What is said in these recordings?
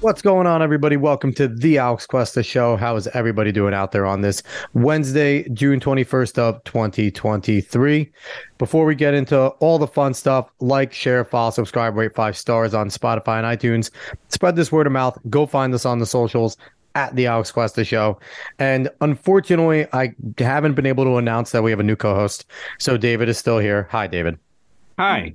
What's going on, everybody? Welcome to the Alex Cuesta Show. How is everybody doing out there on this Wednesday, June 21st of 2023? Before we get into all the fun stuff, like, share, follow, subscribe, rate 5 stars on Spotify and iTunes. Spread this word of mouth. Go find us on the socials at the Alex Cuesta Show. And unfortunately, I haven't been able to announce that we have a new co-host. So David is still here. Hi, David. Hi.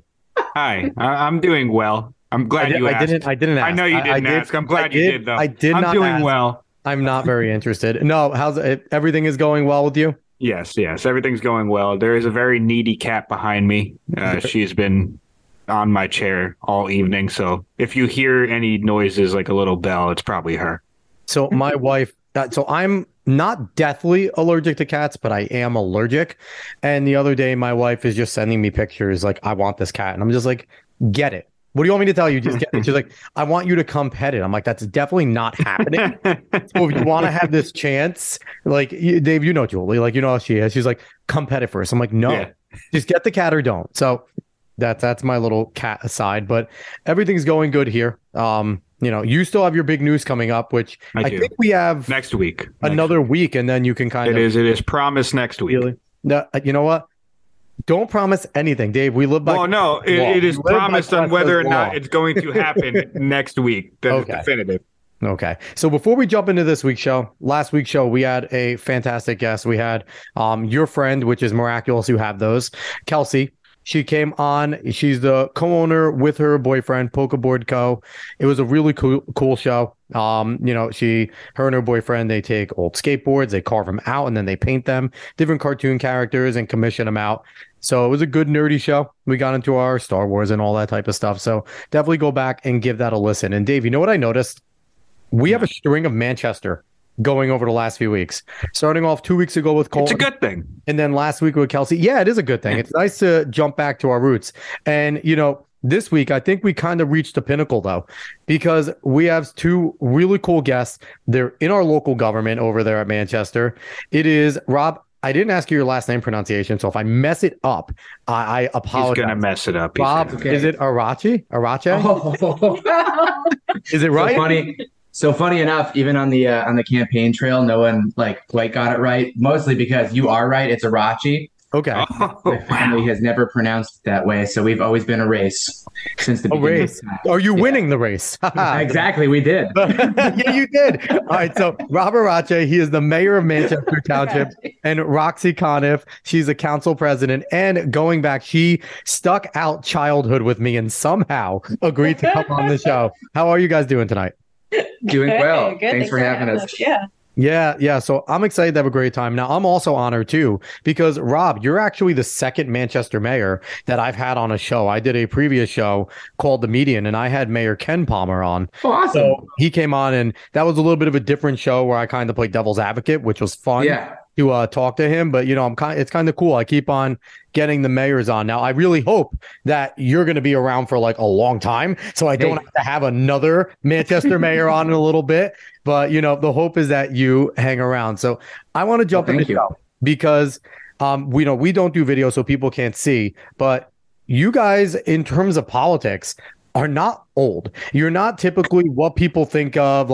I'm doing well. I'm glad you asked. I didn't ask. I know you didn't ask. I'm glad you did, though. I'm doing well. I'm not very interested. No, how's it? Everything is going well with you? Yes. Everything's going well. There is a very needy cat behind me. She's been on my chair all evening. So if you hear any noises like a little bell, it's probably her. So my wife, I'm not deathly allergic to cats, but I am allergic. And the other day, my wife is just sending me pictures like, I want this cat. And I'm just like, get it. What do you want me to tell you? Just get it. She's like, I want you to come pet it. I'm like, that's definitely not happening. So if you want to have this chance, like, Dave, you know Julie, like, you know how she is. She's like, come pet it first. I'm like, no, Just get the cat or don't. So that's my little cat aside, but everything's going good here. You still have your big news coming up, which I think we have next week, another week, and then you can kind of. It is promised next week. Really? No, you know what? Don't promise anything, Dave. We live by. Oh no, it is promised on whether or not it's going to happen next week. That is definitive. Okay. So before we jump into this week's show, last week's show, we had a fantastic guest. We had your friend, which is miraculous. You have those, Kelsey. She came on. She's the co-owner with her boyfriend, Pokéboard Co. It was a really cool show. Her and her boyfriend, they take old skateboards, they carve them out, and then they paint them, different cartoon characters, and commission them out. So it was a good nerdy show. We got into our Star Wars and all that type of stuff. So definitely go back and give that a listen. And Dave, you know what I noticed? We have a string of Manchester going over the last few weeks. Starting off 2 weeks ago with Cole. It's a good thing. And then last week with Kelsey. Yeah, it is a good thing. It's nice to jump back to our roots. And, this week, I think we kind of reached the pinnacle, though, because we have two really cool guests. They're in our local government over there at Manchester. It is Rob. I didn't ask you your last name pronunciation, so if I mess it up, I apologize. He's going to mess it up. Rob, is it Arace? Is it right? So funny enough, even on the campaign trail, no one quite got it right. Mostly because you are right. It's Arace. Okay. My family has never pronounced it that way, so we've always been Arace since the beginning. Race. Are you winning the race? Exactly, we did. Yeah, you did. All right, so Rob Arace, he is the mayor of Manchester Township, and Roxy Conniff, she's a council president, and going back, she stuck out childhood with me and somehow agreed to come on the show. How are you guys doing tonight? Doing well. Thanks for having us. Yeah. So I'm excited to have a great time. Now, I'm also honored, too, because, Rob, you're actually the second Manchester mayor that I've had on a show. I did a previous show called The Median, and I had Mayor Ken Palmer on. Oh, awesome. So he came on, and that was a little bit of a different show where I kind of played devil's advocate, which was fun. Yeah. To talk to him, but it's kind of cool. I keep on getting the mayors on. Now, I really hope that you're going to be around for a long time, so I don't have to have another Manchester mayor on in a little bit. But the hope is that you hang around. So I want to jump into the show because we don't do video, so people can't see. But you guys, in terms of politics, are not old. You're not typically what people think of,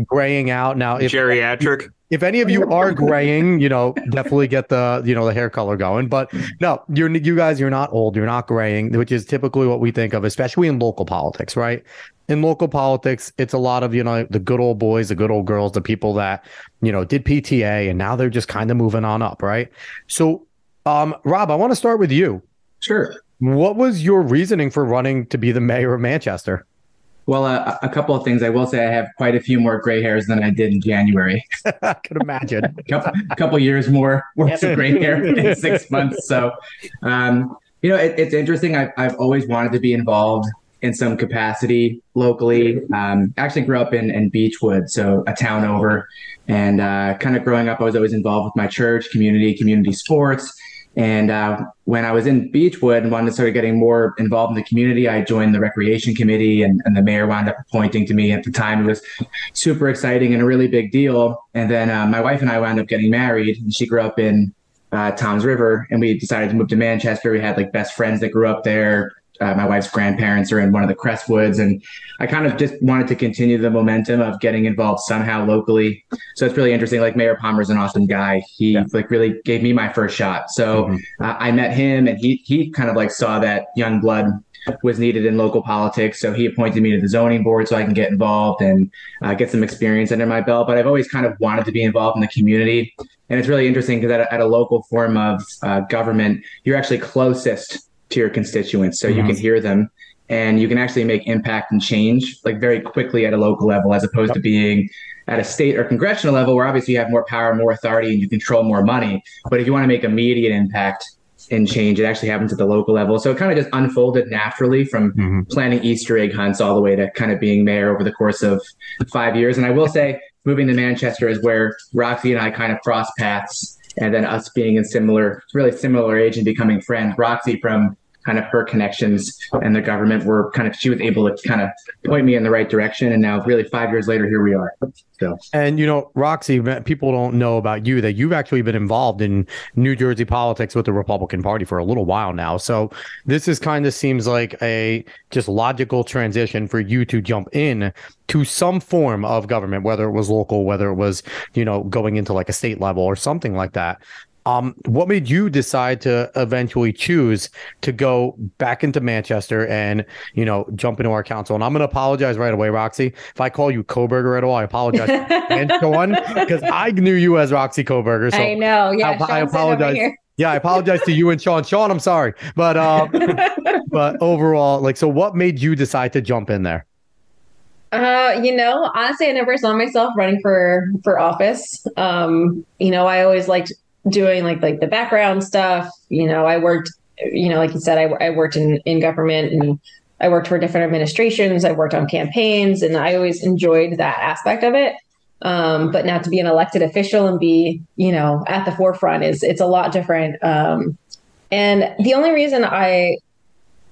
graying out. Now, if geriatric. If any of you are graying, definitely get the hair color going. But no, you guys, you're not old. You're not graying, which is typically what we think of, especially in local politics, right? In local politics, it's a lot of, the good old boys, the good old girls, the people that, did PTA and now they're just kind of moving on up, right? So, Rob, I want to start with you. Sure. What was your reasoning for running to be the mayor of Manchester? Well, a couple of things. I will say I have quite a few more gray hairs than I did in January. I could imagine. a couple years more worth of gray hair in 6 months. So, it's interesting. I've always wanted to be involved in some capacity locally. Actually grew up in Beechwood, so a town over. And kind of growing up, I was always involved with my church, community sports. And when I was in Beechwood and wanted to start getting more involved in the community, I joined the recreation committee, and the mayor wound up appointing to me. At the time, it was super exciting and a really big deal. And then my wife and I wound up getting married, and she grew up in Toms River, and we decided to move to Manchester. We had like best friends that grew up there. My wife's grandparents are in one of the Crestwoods, and I kind of just wanted to continue the momentum of getting involved somehow locally. So it's really interesting. Like Mayor Palmer's an awesome guy. He like really gave me my first shot. So I met him, and he kind of like saw that young blood was needed in local politics. So he appointed me to the zoning board so I can get involved and get some experience under my belt. But I've always kind of wanted to be involved in the community. And it's really interesting because at a local form of government, you're actually closest to your constituents. So you can hear them, and you can actually make impact and change like very quickly at a local level, as opposed to being at a state or congressional level where obviously you have more power, more authority, and you control more money. But if you want to make immediate impact and change, it actually happens at the local level. So it kind of just unfolded naturally from planning Easter egg hunts all the way to kind of being mayor over the course of 5 years. And I will say, moving to Manchester is where Roxy and I kind of cross paths. And then us being in really similar age and becoming friends. Roxy, from kind of her connections and the government, she was able to kind of point me in the right direction. And now really 5 years later, here we are. So, and Roxy, people don't know about you that you've actually been involved in New Jersey politics with the Republican Party for a little while now. So this is kind of seems like a just logical transition for you to jump in to some form of government, whether it was local, whether it was, going into like a state level or something like that. What made you decide to eventually choose to go back into Manchester and, jump into our council? And I'm going to apologize right away, Roxy. If I call you Koberger at all, I apologize. And Sean, because I knew you as Roxy Koberger. So I know. Yeah. I apologize. Yeah, I apologize to you and Sean. Sean, I'm sorry. But overall, so what made you decide to jump in there? Honestly, I never saw myself running for office. I always liked doing like the background stuff. I worked, like you said, I worked in government, and I worked for different administrations. I worked on campaigns, and I always enjoyed that aspect of it. But now to be an elected official and be, at the forefront it's a lot different. And the only reason I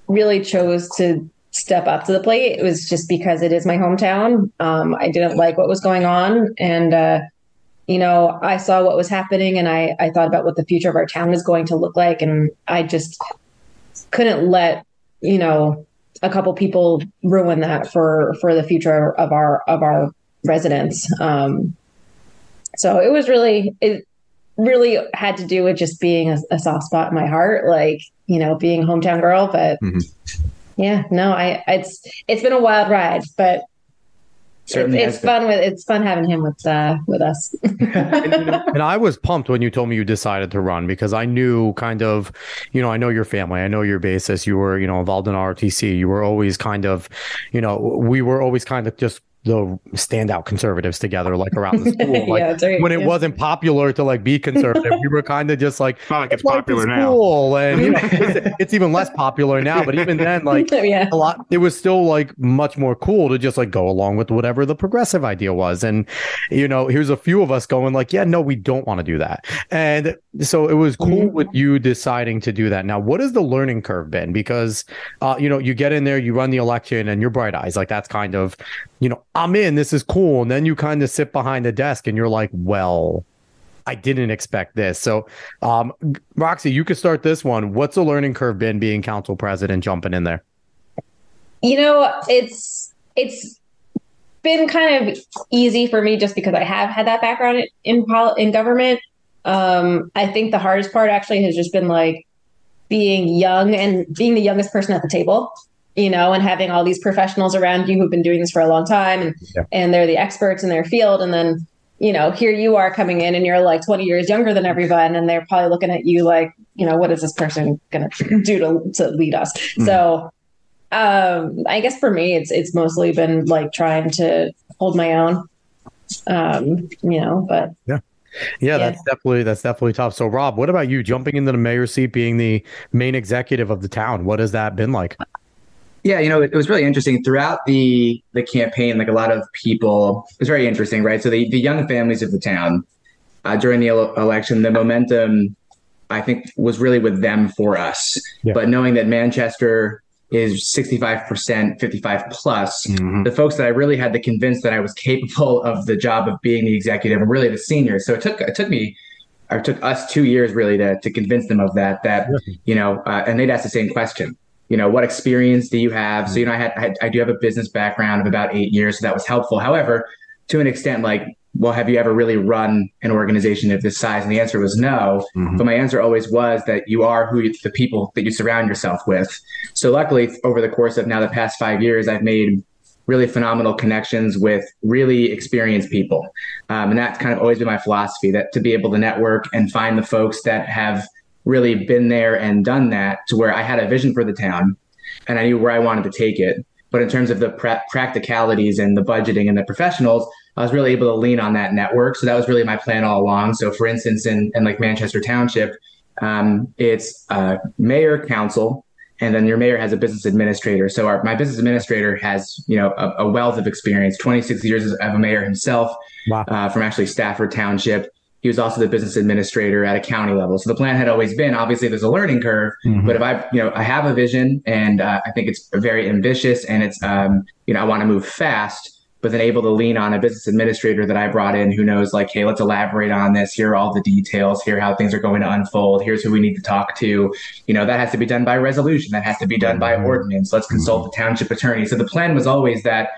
really chose to step up to the plate was just because it is my hometown. I didn't like what was going on, and I saw what was happening, and I thought about what the future of our town is going to look like. And I just couldn't let, a couple people ruin that for the future of our residents. So it really had to do with just being a soft spot in my heart, being a hometown girl. But it's been a wild ride, but it's fun. It's fun having him with us. And I was pumped when you told me you decided to run, because I knew kind of, I know your family, I know your basis. You were, involved in ROTC. You were always kind of, we were always kind of just the standout conservatives together, around the school. Right, when it wasn't popular to be conservative, we were kind of just not like it's popular now. And it's even less popular now. But even then, a lot, it was still much more cool to just go along with whatever the progressive idea was. And here's a few of us going no, we don't want to do that. And so it was cool with you deciding to do that. Now, what has the learning curve been? Because you get in there, you run the election, and you're bright eyes. That's kind of, I'm in, this is cool. And then you kind of sit behind the desk and you're like, well, I didn't expect this. So, Roxy, you could start this one. What's the learning curve been being council president, jumping in there? It's been kind of easy for me just because I have had that background in government. I think the hardest part actually has just been being young and being the youngest person at the table. And having all these professionals around you who've been doing this for a long time, and they're the experts in their field. And then, here you are coming in and you're 20 years younger than everyone. And they're probably looking at you what is this person going to do to lead us? So I guess for me, it's mostly been like trying to hold my own, but yeah, that's definitely tough. So Rob, what about you jumping into the mayor's seat, being the main executive of the town? What has that been like? Yeah, it was really interesting throughout the campaign. Like a lot of people, it was very interesting, right? So the young families of the town during the election, the momentum I think was really with them for us. Yeah. But knowing that Manchester is 65%, 55 plus, the folks that I really had to convince that I was capable of the job of being the executive and really the senior. So it took us 2 years really to convince them of that, and they'd ask the same question. What experience do you have? So, I do have a business background of about 8 years, so that was helpful. However, to an extent, well, have you ever really run an organization of this size? And the answer was no. But my answer always was that you are the people that you surround yourself with. So luckily, over the course of now the past 5 years, I've made really phenomenal connections with really experienced people. And that's kind of always been my philosophy, that to be able to network and find the folks that have really been there and done that, to where I had a vision for the town and I knew where I wanted to take it. But in terms of the practicalities and the budgeting and the professionals, I was really able to lean on that network. So that was really my plan all along. So for instance, in like Manchester Township, it's mayor, council, and then your mayor has a business administrator. So my business administrator has, a wealth of experience, 26 years of a mayor himself. Wow. From actually Stafford Township. He was also the business administrator at a county level. So the plan had always been, obviously there's a learning curve, but if I have a vision and I think it's very ambitious and it's, I want to move fast, but then able to lean on a business administrator that I brought in who knows hey, let's elaborate on this. Here are all the details. Here are how things are going to unfold. Here's who we need to talk to. That has to be done by resolution. That has to be done by ordinance. Let's consult the township attorney. So the plan was always that,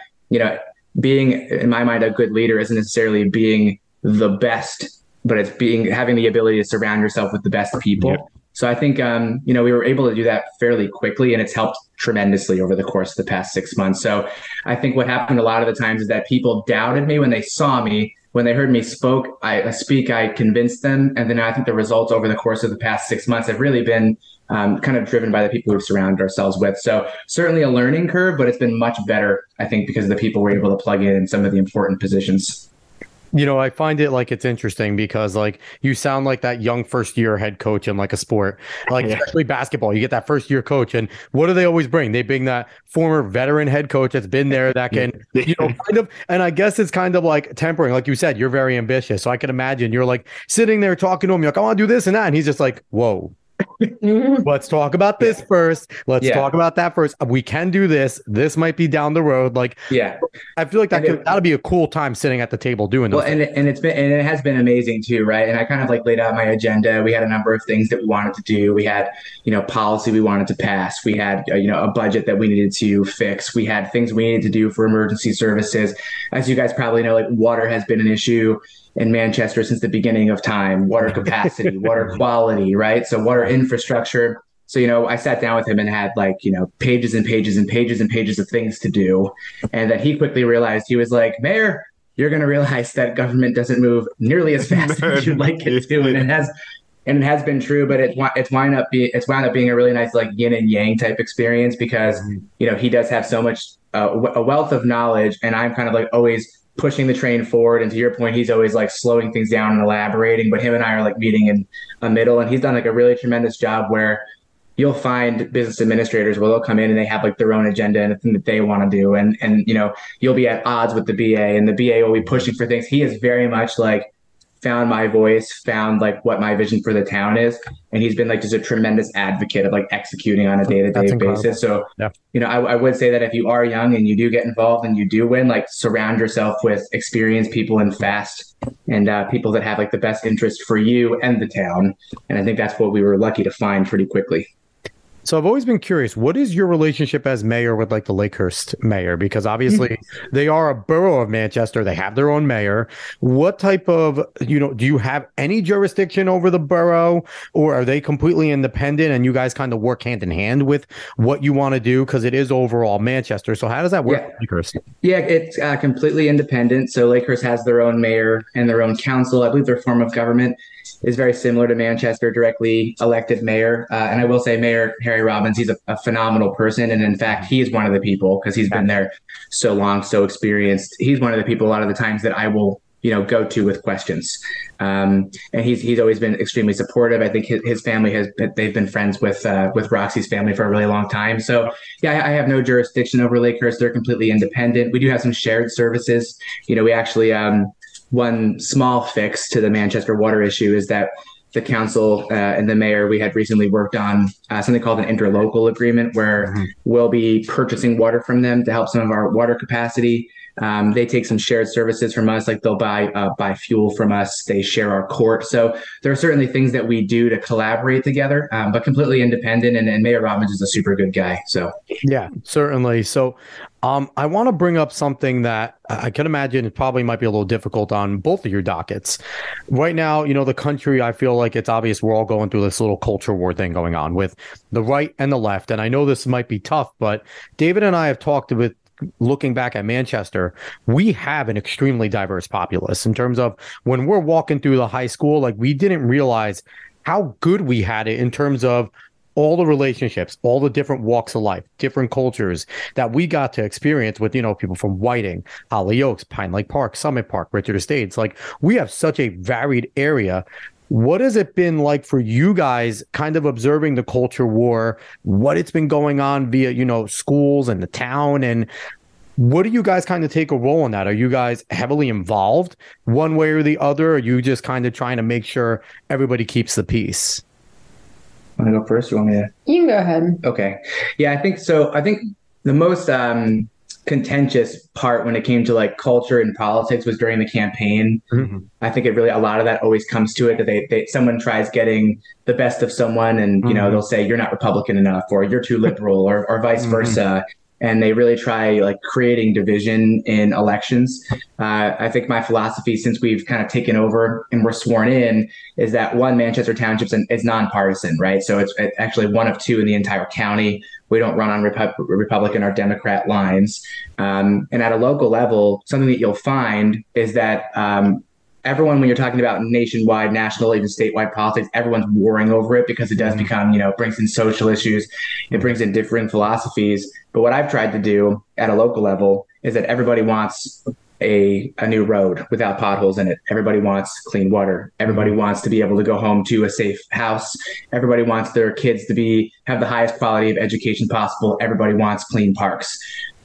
being, in my mind, a good leader isn't necessarily being the best, but it's having the ability to surround yourself with the best people. Yep. So I think, we were able to do that fairly quickly, and it's helped tremendously over the course of the past 6 months. So I think what happened a lot of the times is that people doubted me when they saw me. When they heard me speak, I convinced them. And then I think the results over the course of the past 6 months have really been kind of driven by the people we've surrounded ourselves with. So certainly a learning curve, but it's been much better, I think, because of the people we're able to plug in some of the important positions. I find it it's interesting because you sound like that young first year head coach in a sport, especially basketball. You get that first year coach, and what do they always bring? They bring that former veteran head coach that's been there that can, kind of, and I guess it's kind of tempering. Like you said, you're very ambitious. So I can imagine you're sitting there talking to him. You're I want to do this and that. And he's just whoa. Let's talk about this first. Let's talk about that first. We can do this. This might be down the road. I feel like that'll be a cool time sitting at the table doing those. Well, and it has been amazing too, right? And I kind of laid out my agenda. We had a number of things that we wanted to do. We had, policy we wanted to pass. We had, a budget that we needed to fix. We had things we needed to do for emergency services. As you guys probably know, water has been an issue in Manchester since the beginning of time. Water capacity, water quality, right? So water infrastructure. So, I sat down with him and had pages and pages and pages and pages of things to do. And then he quickly realized, he was like, Mayor, you're going to realize that government doesn't move nearly as fast as you'd like it to. And it has been true, but it's wound up being a really nice yin and yang type experience because, he does have so much, a wealth of knowledge, and I'm kind of always pushing the train forward. And to your point, he's always slowing things down and elaborating, but him and I are meeting in a middle, and he's done a really tremendous job where you'll find business administrators where they'll come in and they have their own agenda and the thing that they want to do. And you'll be at odds with the BA, and the BA will be pushing for things. He is very much found my voice, found what my vision for the town is. And he's been just a tremendous advocate of executing on a day-to-day basis. So, I would say that if you are young and you do get involved and you do win, surround yourself with experienced people and fast and people that have the best interest for you and the town. And I think that's what we were lucky to find pretty quickly. So I've always been curious, what is your relationship as mayor with the Lakehurst mayor? Because obviously they are a borough of Manchester. They have their own mayor. What type of, do you have any jurisdiction over the borough, or are they completely independent and you guys kind of work hand in hand with what you want to do? Because it is overall Manchester. So how does that work with Lakehurst? Yeah, it's completely independent. So Lakehurst has their own mayor and their own council. I believe their form of government is very similar to Manchester, directly elected mayor. And I will say Mayor Harry Robbins, he's a phenomenal person. And in fact, he is one of the people, because he's been there so long, so experienced. He's one of the people a lot of the times that I will, go to with questions. And he's always been extremely supportive. I think his family they've been friends with Roxy's family for a really long time. So yeah, I have no jurisdiction over Lakehurst. They're completely independent. We do have some shared services. We actually, one small fix to the Manchester water issue is that the council and the mayor, we had recently worked on something called an interlocal agreement where we'll be purchasing water from them to help some of our water capacity. They take some shared services from us, like they'll buy fuel from us. They share our court. So there are certainly things that we do to collaborate together, but completely independent. And Mayor Robbins is a super good guy. So yeah, certainly. So I want to bring up something that I can imagine it probably might be a little difficult on both of your dockets. Right now, the country, I feel like it's obvious we're all going through this little culture war thing going on with the right and the left. And I know this might be tough, but David and I have talked with looking back at Manchester, we have an extremely diverse populace in terms of when we're walking through the high school, like we didn't realize how good we had it in terms of all the relationships, all the different walks of life, different cultures that we got to experience with, people from Whiting, Hollyoaks, Pine Lake Park, Summit Park, Richard Estates. Like we have such a varied area. What has it been like for you guys kind of observing the culture war, what it's been going on via, schools and the town? And what do you guys kind of take a role in that? Are you guys heavily involved one way or the other? Or are you just kind of trying to make sure everybody keeps the peace? Want to go first? Or you want me to? You can go ahead. Okay. Yeah, I think so. I think the most contentious part when it came to like culture and politics was during the campaign. I think a lot of that always comes to it that someone tries getting the best of someone and, they'll say you're not Republican enough or you're too liberal or vice versa. And they really try like creating division in elections. I think my philosophy since we've kind of taken over and we're sworn in is that Manchester Township is nonpartisan, right? So it's actually one of two in the entire county. We don't run on Republican or Democrat lines. And at a local level, something that you'll find is that everyone, when you're talking about nationwide, national, even statewide politics, everyone's warring over it because it does become, brings in social issues, it brings in differing philosophies. But what I've tried to do at a local level is that everybody wants a new road without potholes in it. Everybody wants clean water. Everybody wants to be able to go home to a safe house. Everybody wants their kids to have the highest quality of education possible. Everybody wants clean parks.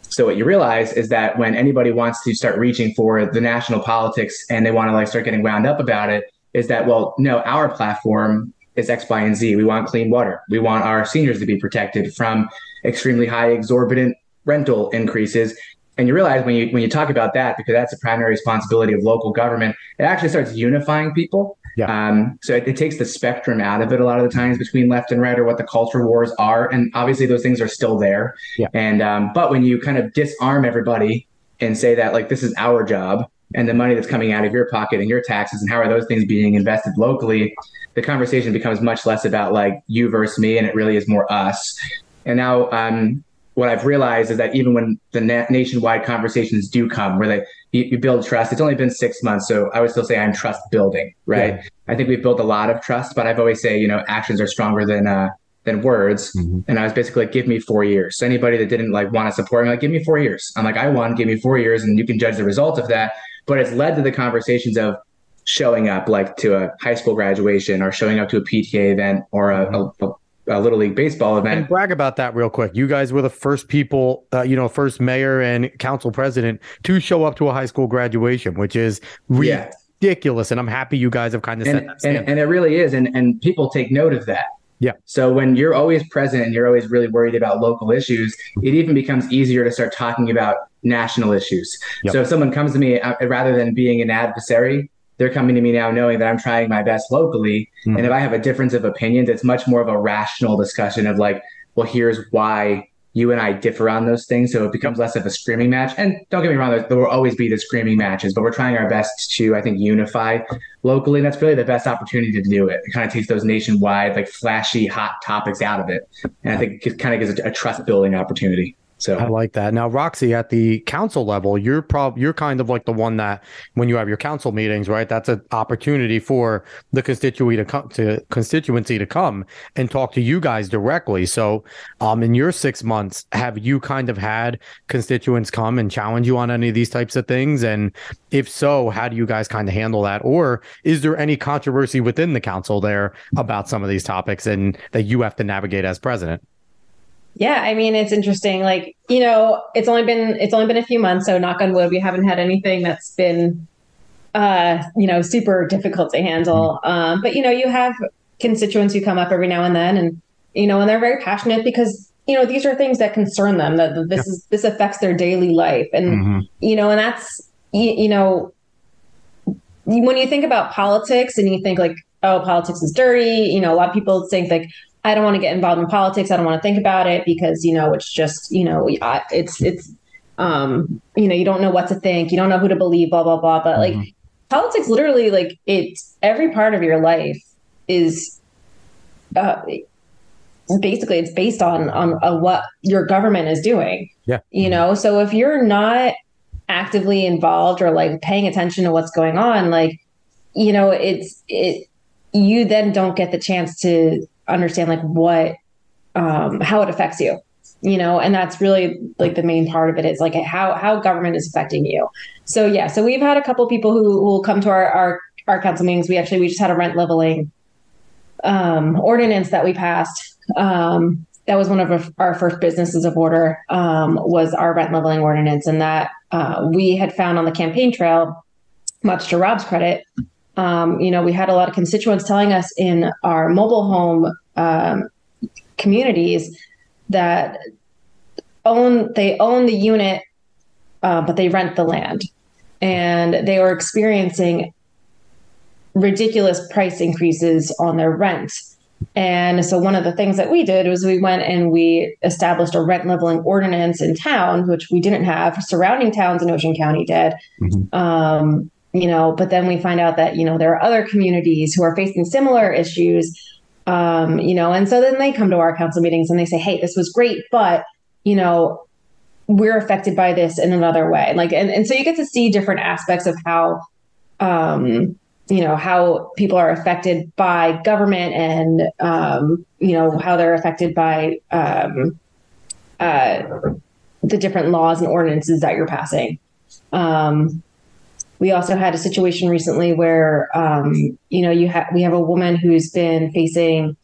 So what you realize is that when anybody wants to start reaching for the national politics and they want to start getting wound up about it, is that, well, no, our platform is X, Y, and Z. We want clean water. We want our seniors to be protected from extremely high exorbitant rental increases. And you realize when you talk about that, because that's a primary responsibility of local government, it actually starts unifying people. Yeah. So it takes the spectrum out of it a lot of the times between left and right or what the culture wars are. And obviously those things are still there. Yeah. And but when you kind of disarm everybody and say that like this is our job and the money that's coming out of your pocket and your taxes and how are those things being invested locally, the conversation becomes much less about like you versus me and it really is more us. And now what I've realized is that even when the nationwide conversations do come where you build trust, it's only been 6 months. So I would still say I'm trust building, right? Yeah. I think we've built a lot of trust, but I've always say, actions are stronger than words. And I was basically like, give me 4 years. So anybody that didn't want to support me, give me 4 years. I'm like, I won, give me 4 years and you can judge the result of that. But it's led to the conversations of showing up to a high school graduation or showing up to a PTA event or a Little League baseball event. And brag about that real quick. You guys were the first people, first mayor and council president to show up to a high school graduation, which is ridiculous. And I'm happy you guys have kind of set that standard. And it really is. And people take note of that. Yeah. So when you're always present and you're always really worried about local issues, it even becomes easier to start talking about national issues. Yep. So if someone comes to me, rather than being an adversary, they're coming to me now knowing that I'm trying my best locally. And if I have a difference of opinions, it's much more of a rational discussion of like, well, here's why you and I differ on those things. So it becomes less of a screaming match. And don't get me wrong, there will always be the screaming matches, but we're trying our best to, I think, unify locally. And that's really the best opportunity to do it. It kind of takes those nationwide, flashy, hot topics out of it. And I think it kind of gives a trust building opportunity. So I like that. Now, Roxy, at the council level, you're kind of like the one that when you have your council meetings, right? That's an opportunity for the constituency to come and talk to you guys directly. So in your 6 months, have you kind of had constituents come and challenge you on any of these types of things? And if so, how do you guys kind of handle that? Or is there any controversy within the council there about some of these topics and that you have to navigate as president? Yeah, I mean, it's interesting. It's only been a few months, so knock on wood, we haven't had anything that's been super difficult to handle. But, you have constituents who come up every now and then, and, and they're very passionate because, these are things that concern them, that this affects their daily life. And, and that's, when you think about politics and you think like, oh, politics is dirty, a lot of people think like, I don't want to get involved in politics. I don't want to think about it because, it's just, you don't know what to think. You don't know who to believe, blah, blah, blah. But like politics, literally, like every part of your life is basically it's based on what your government is doing. Yeah. So if you're not actively involved or like paying attention to what's going on, like, you then don't get the chance to understand like what, how it affects you, and that's really like the main part of it is like how government is affecting you. So, yeah, so we've had a couple people who will come to our council meetings. We just had a rent leveling, ordinance that we passed. That was one of our first businesses of order, was our rent leveling ordinance. And that, we had found on the campaign trail, much to Rob's credit, we had a lot of constituents telling us in our mobile home communities that they own the unit, but they rent the land, and they were experiencing ridiculous price increases on their rent. And so one of the things that we did was we went and we established a rent leveling ordinance in town, which we didn't have. Surrounding towns in Ocean County did. But then we find out that, there are other communities who are facing similar issues, and so then they come to our council meetings and they say, hey, this was great, but, we're affected by this in another way. Like, and so you get to see different aspects of how, how people are affected by government and, how they're affected by the different laws and ordinances that you're passing. We also had a situation recently where, we have a woman who's been facing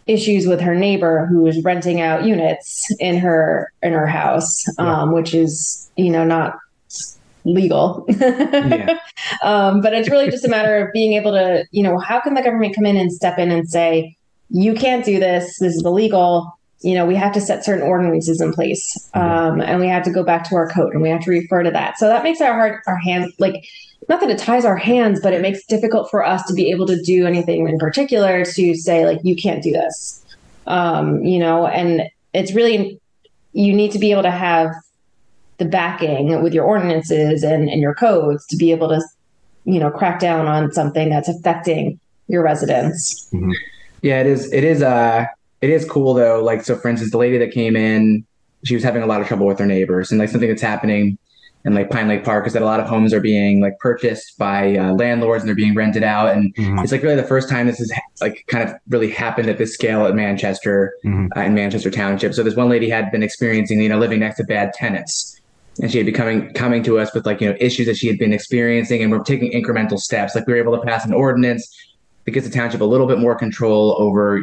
issues with her neighbor who is renting out units in her house, which is, not legal. But it's really just a matter of being able to, how can the government come in and step in and say, you can't do this, this is illegal. We have to set certain ordinances in place, and we have to go back to our code and we have to refer to that. So that makes our hands, like, not that it ties our hands, but it makes it difficult for us to be able to do anything in particular to say, like, you can't do this. And it's really, you need to be able to have the backing with your ordinances and your codes to be able to, crack down on something that's affecting your residents. Yeah, it is cool though. Like, so for instance, the lady that came in, she was having a lot of trouble with her neighbors, and like something that's happening in like Pine Lake Park is that a lot of homes are being like purchased by landlords and they're being rented out. And it's like really the first time this has like kind of really happened at this scale at Manchester, in Manchester Township. So this one lady had been experiencing, living next to bad tenants, and she had been coming to us with like, issues that she had been experiencing, and we're taking incremental steps. Like we were able to pass an ordinance that gives the township a little bit more control over,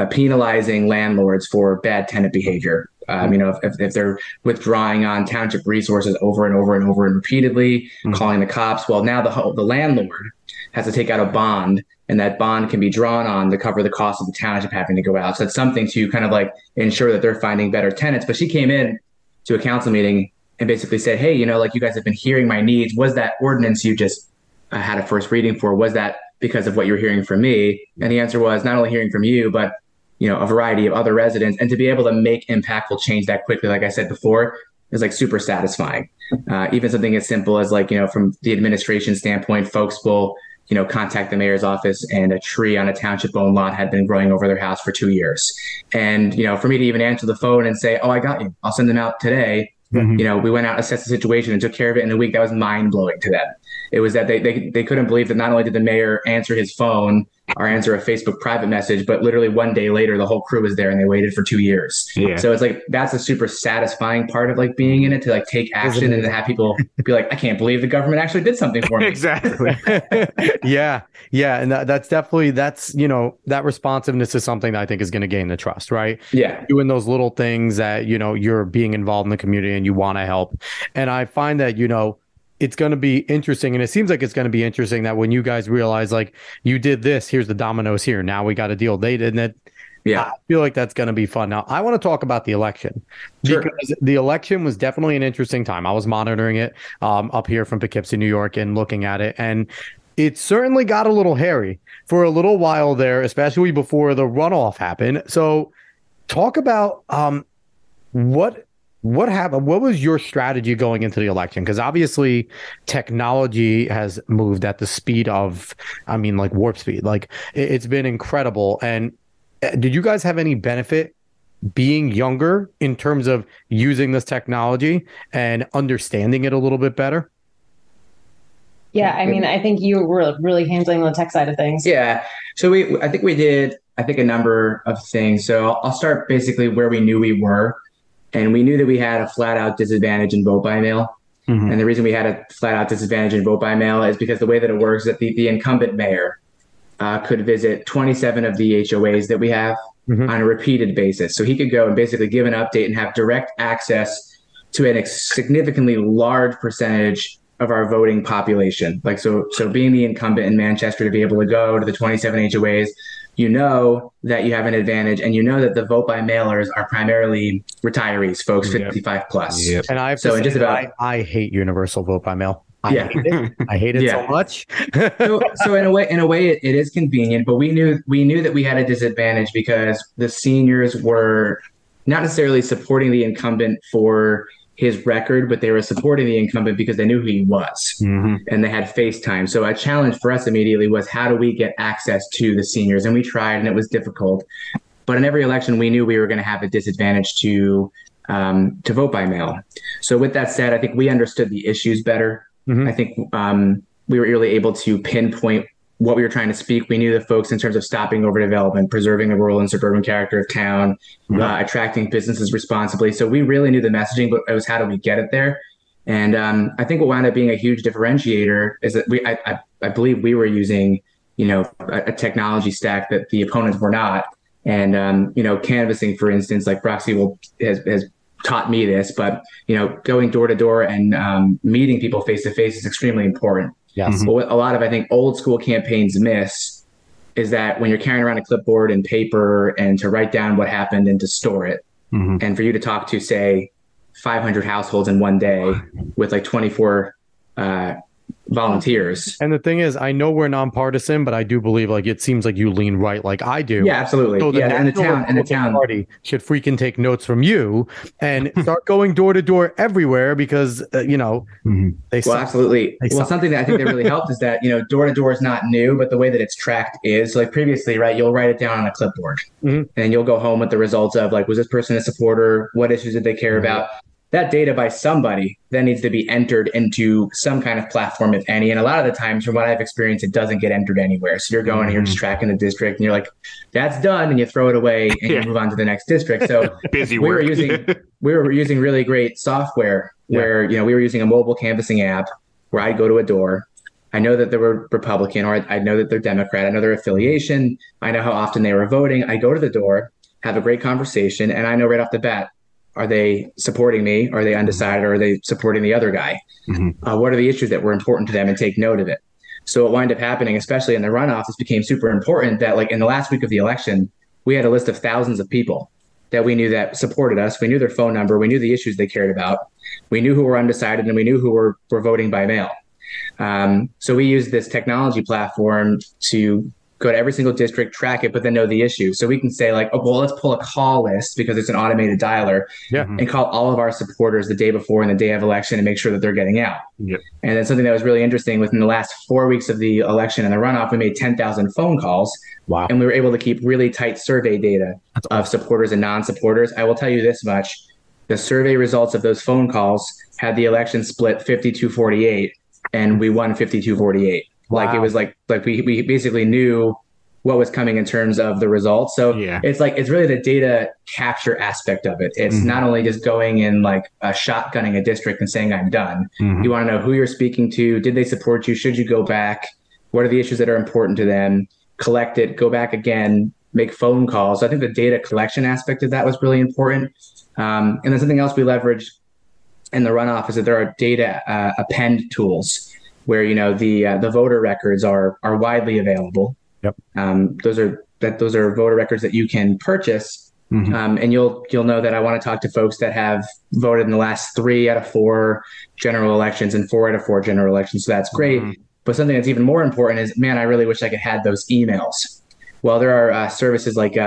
penalizing landlords for bad tenant behavior. If they're withdrawing on township resources over and over and over and repeatedly, calling the cops. Well, now the landlord has to take out a bond, and that bond can be drawn on to cover the cost of the township having to go out. So it's something to kind of like ensure that they're finding better tenants. But she came in to a council meeting and basically said, hey, like you guys have been hearing my needs. Was that ordinance you just had a first reading for, was that because of what you're hearing from me? And the answer was not only hearing from you, but a variety of other residents. And to be able to make impactful change that quickly, like I said before, is like super satisfying. Even something as simple as like, from the administration standpoint, folks will, contact the mayor's office, and a tree on a township-owned lot had been growing over their house for 2 years. And, for me to even answer the phone and say, oh, I got you, I'll send them out today. We went out, assessed the situation, and took care of it in a week. That was mind blowing to them. It was that they couldn't believe that not only did the mayor answer his phone or answer a Facebook private message, but literally one day later, the whole crew was there and they waited for 2 years. Yeah. So it's like, that's a super satisfying part of like being in it, to like take action and to have people be like, I can't believe the government actually did something for me. Exactly. Yeah. And that's definitely, that responsiveness is something that I think is going to gain the trust, right? Yeah. Doing those little things that, you're being involved in the community and you want to help. And I find that, it's going to be interesting. And it seems like it's going to be interesting that when you guys realize, like, you did this, here's the dominoes here. Now we got a deal. They did that. Yeah. I feel like that's going to be fun. Now, I want to talk about the election because the election was definitely an interesting time. I was monitoring it up here from Poughkeepsie, New York, and looking at it. And it certainly got a little hairy for a little while there, especially before the runoff happened. So talk about what happened? What was your strategy going into the election? Because obviously technology has moved at the speed of, like warp speed. Like it's been incredible. And did you guys have any benefit being younger in terms of using this technology and understanding it a little bit better? Yeah, I think you were really handling the tech side of things. Yeah. So I think we did a number of things. So I'll start basically where we knew we were. And we knew that we had a flat out disadvantage in vote by mail. Mm-hmm. And the reason we had a flat out disadvantage in vote by mail is because the way that it works is that the incumbent mayor could visit 27 of the HOAs that we have on a repeated basis. So he could go and basically give an update and have direct access to a significantly large percentage of our voting population. Like, so being the incumbent in Manchester, to be able to go to the 27 HOAs, that you have an advantage, and that the vote by mailers are primarily retirees, folks 55 plus. Yep. And I I hate universal vote by mail. I hate it so much. so in a way, it is convenient, but we knew that we had a disadvantage because the seniors were not necessarily supporting the incumbent for his record, but they were supporting the incumbent because they knew who he was, and they had FaceTime. So a challenge for us immediately was, how do we get access to the seniors? And we tried, and it was difficult. But in every election, we knew we were going to have a disadvantage to vote by mail. So with that said, I think we understood the issues better. I think we were really able to pinpoint what we were trying to speak. We knew the folks in terms of stopping overdevelopment, preserving the rural and suburban character of town, attracting businesses responsibly. So we really knew the messaging, but it was, how do we get it there? And I think what wound up being a huge differentiator is that I believe we were using, a technology stack that the opponents were not. And, canvassing, for instance, like Roxy has taught me this, but, going door to door and meeting people face to face is extremely important. Yes. But what a lot of, I think, old school campaigns miss is that when you're carrying around a clipboard and paper and to write down what happened and to store it, and for you to talk to, say, 500 households in one day with like 24 volunteers. And the thing is, I know we're nonpartisan, but I do believe, like, it seems like you lean right, like I do. Yeah, absolutely. So and the town party should freaking take notes from you and start going door to door everywhere, because they suck. Absolutely. Something that I think that really helped is that door to door is not new, but the way that it's tracked is, like, previously, right, you'll write it down on a clipboard, and you'll go home with the results of, like, was this person a supporter? What issues did they care about? That data by somebody then needs to be entered into some kind of platform, if any. And a lot of the times, from what I've experienced, it doesn't get entered anywhere. So you're going and you're just tracking the district, and you're like, that's done, and you throw it away and you move on to the next district. So busy work. we were using really great software where we were using a mobile canvassing app where I'd go to a door. I know that they were Republican, or I know that they're Democrat. I know their affiliation. I know how often they were voting. I go to the door, have a great conversation, and I know right off the bat, are they supporting me? Are they undecided? Or are they supporting the other guy? What are the issues that were important to them, and take note of it? So what wound up happening, especially in the runoff, this became super important that, like, in the last week of the election, we had a list of thousands of people that we knew that supported us. We knew their phone number. We knew the issues they cared about. We knew who were undecided, and we knew who were voting by mail. So we used this technology platform to go to every single district, track it, but then know the issue. So we can say, like, oh, well, let's pull a call list, because it's an automated dialer, and call all of our supporters the day before and the day of election and make sure that they're getting out. And then something that was really interesting, within the last 4 weeks of the election and the runoff, we made 10,000 phone calls. Wow. And we were able to keep really tight survey data of supporters and non-supporters. I will tell you this much. The survey results of those phone calls had the election split 52-48. and we won 52-48. Wow. Like it was like we basically knew what was coming in terms of the results. So it's like, it's really the data capture aspect of it. It's not only just going in like shotgunning a district and saying, I'm done. You want to know who you're speaking to. Did they support you? Should you go back? What are the issues that are important to them? Collect it, go back again, make phone calls. So I think the data collection aspect of that was really important. And then something else we leveraged in the runoff is that there are data append tools where, you know, the voter records are widely available. Yep. Those are voter records that you can purchase, and you'll know that I want to talk to folks that have voted in the last 3 out of 4 general elections and 4 out of 4 general elections. So that's great. But something that's even more important is, man, I really wish I could have those emails. Well, there are services like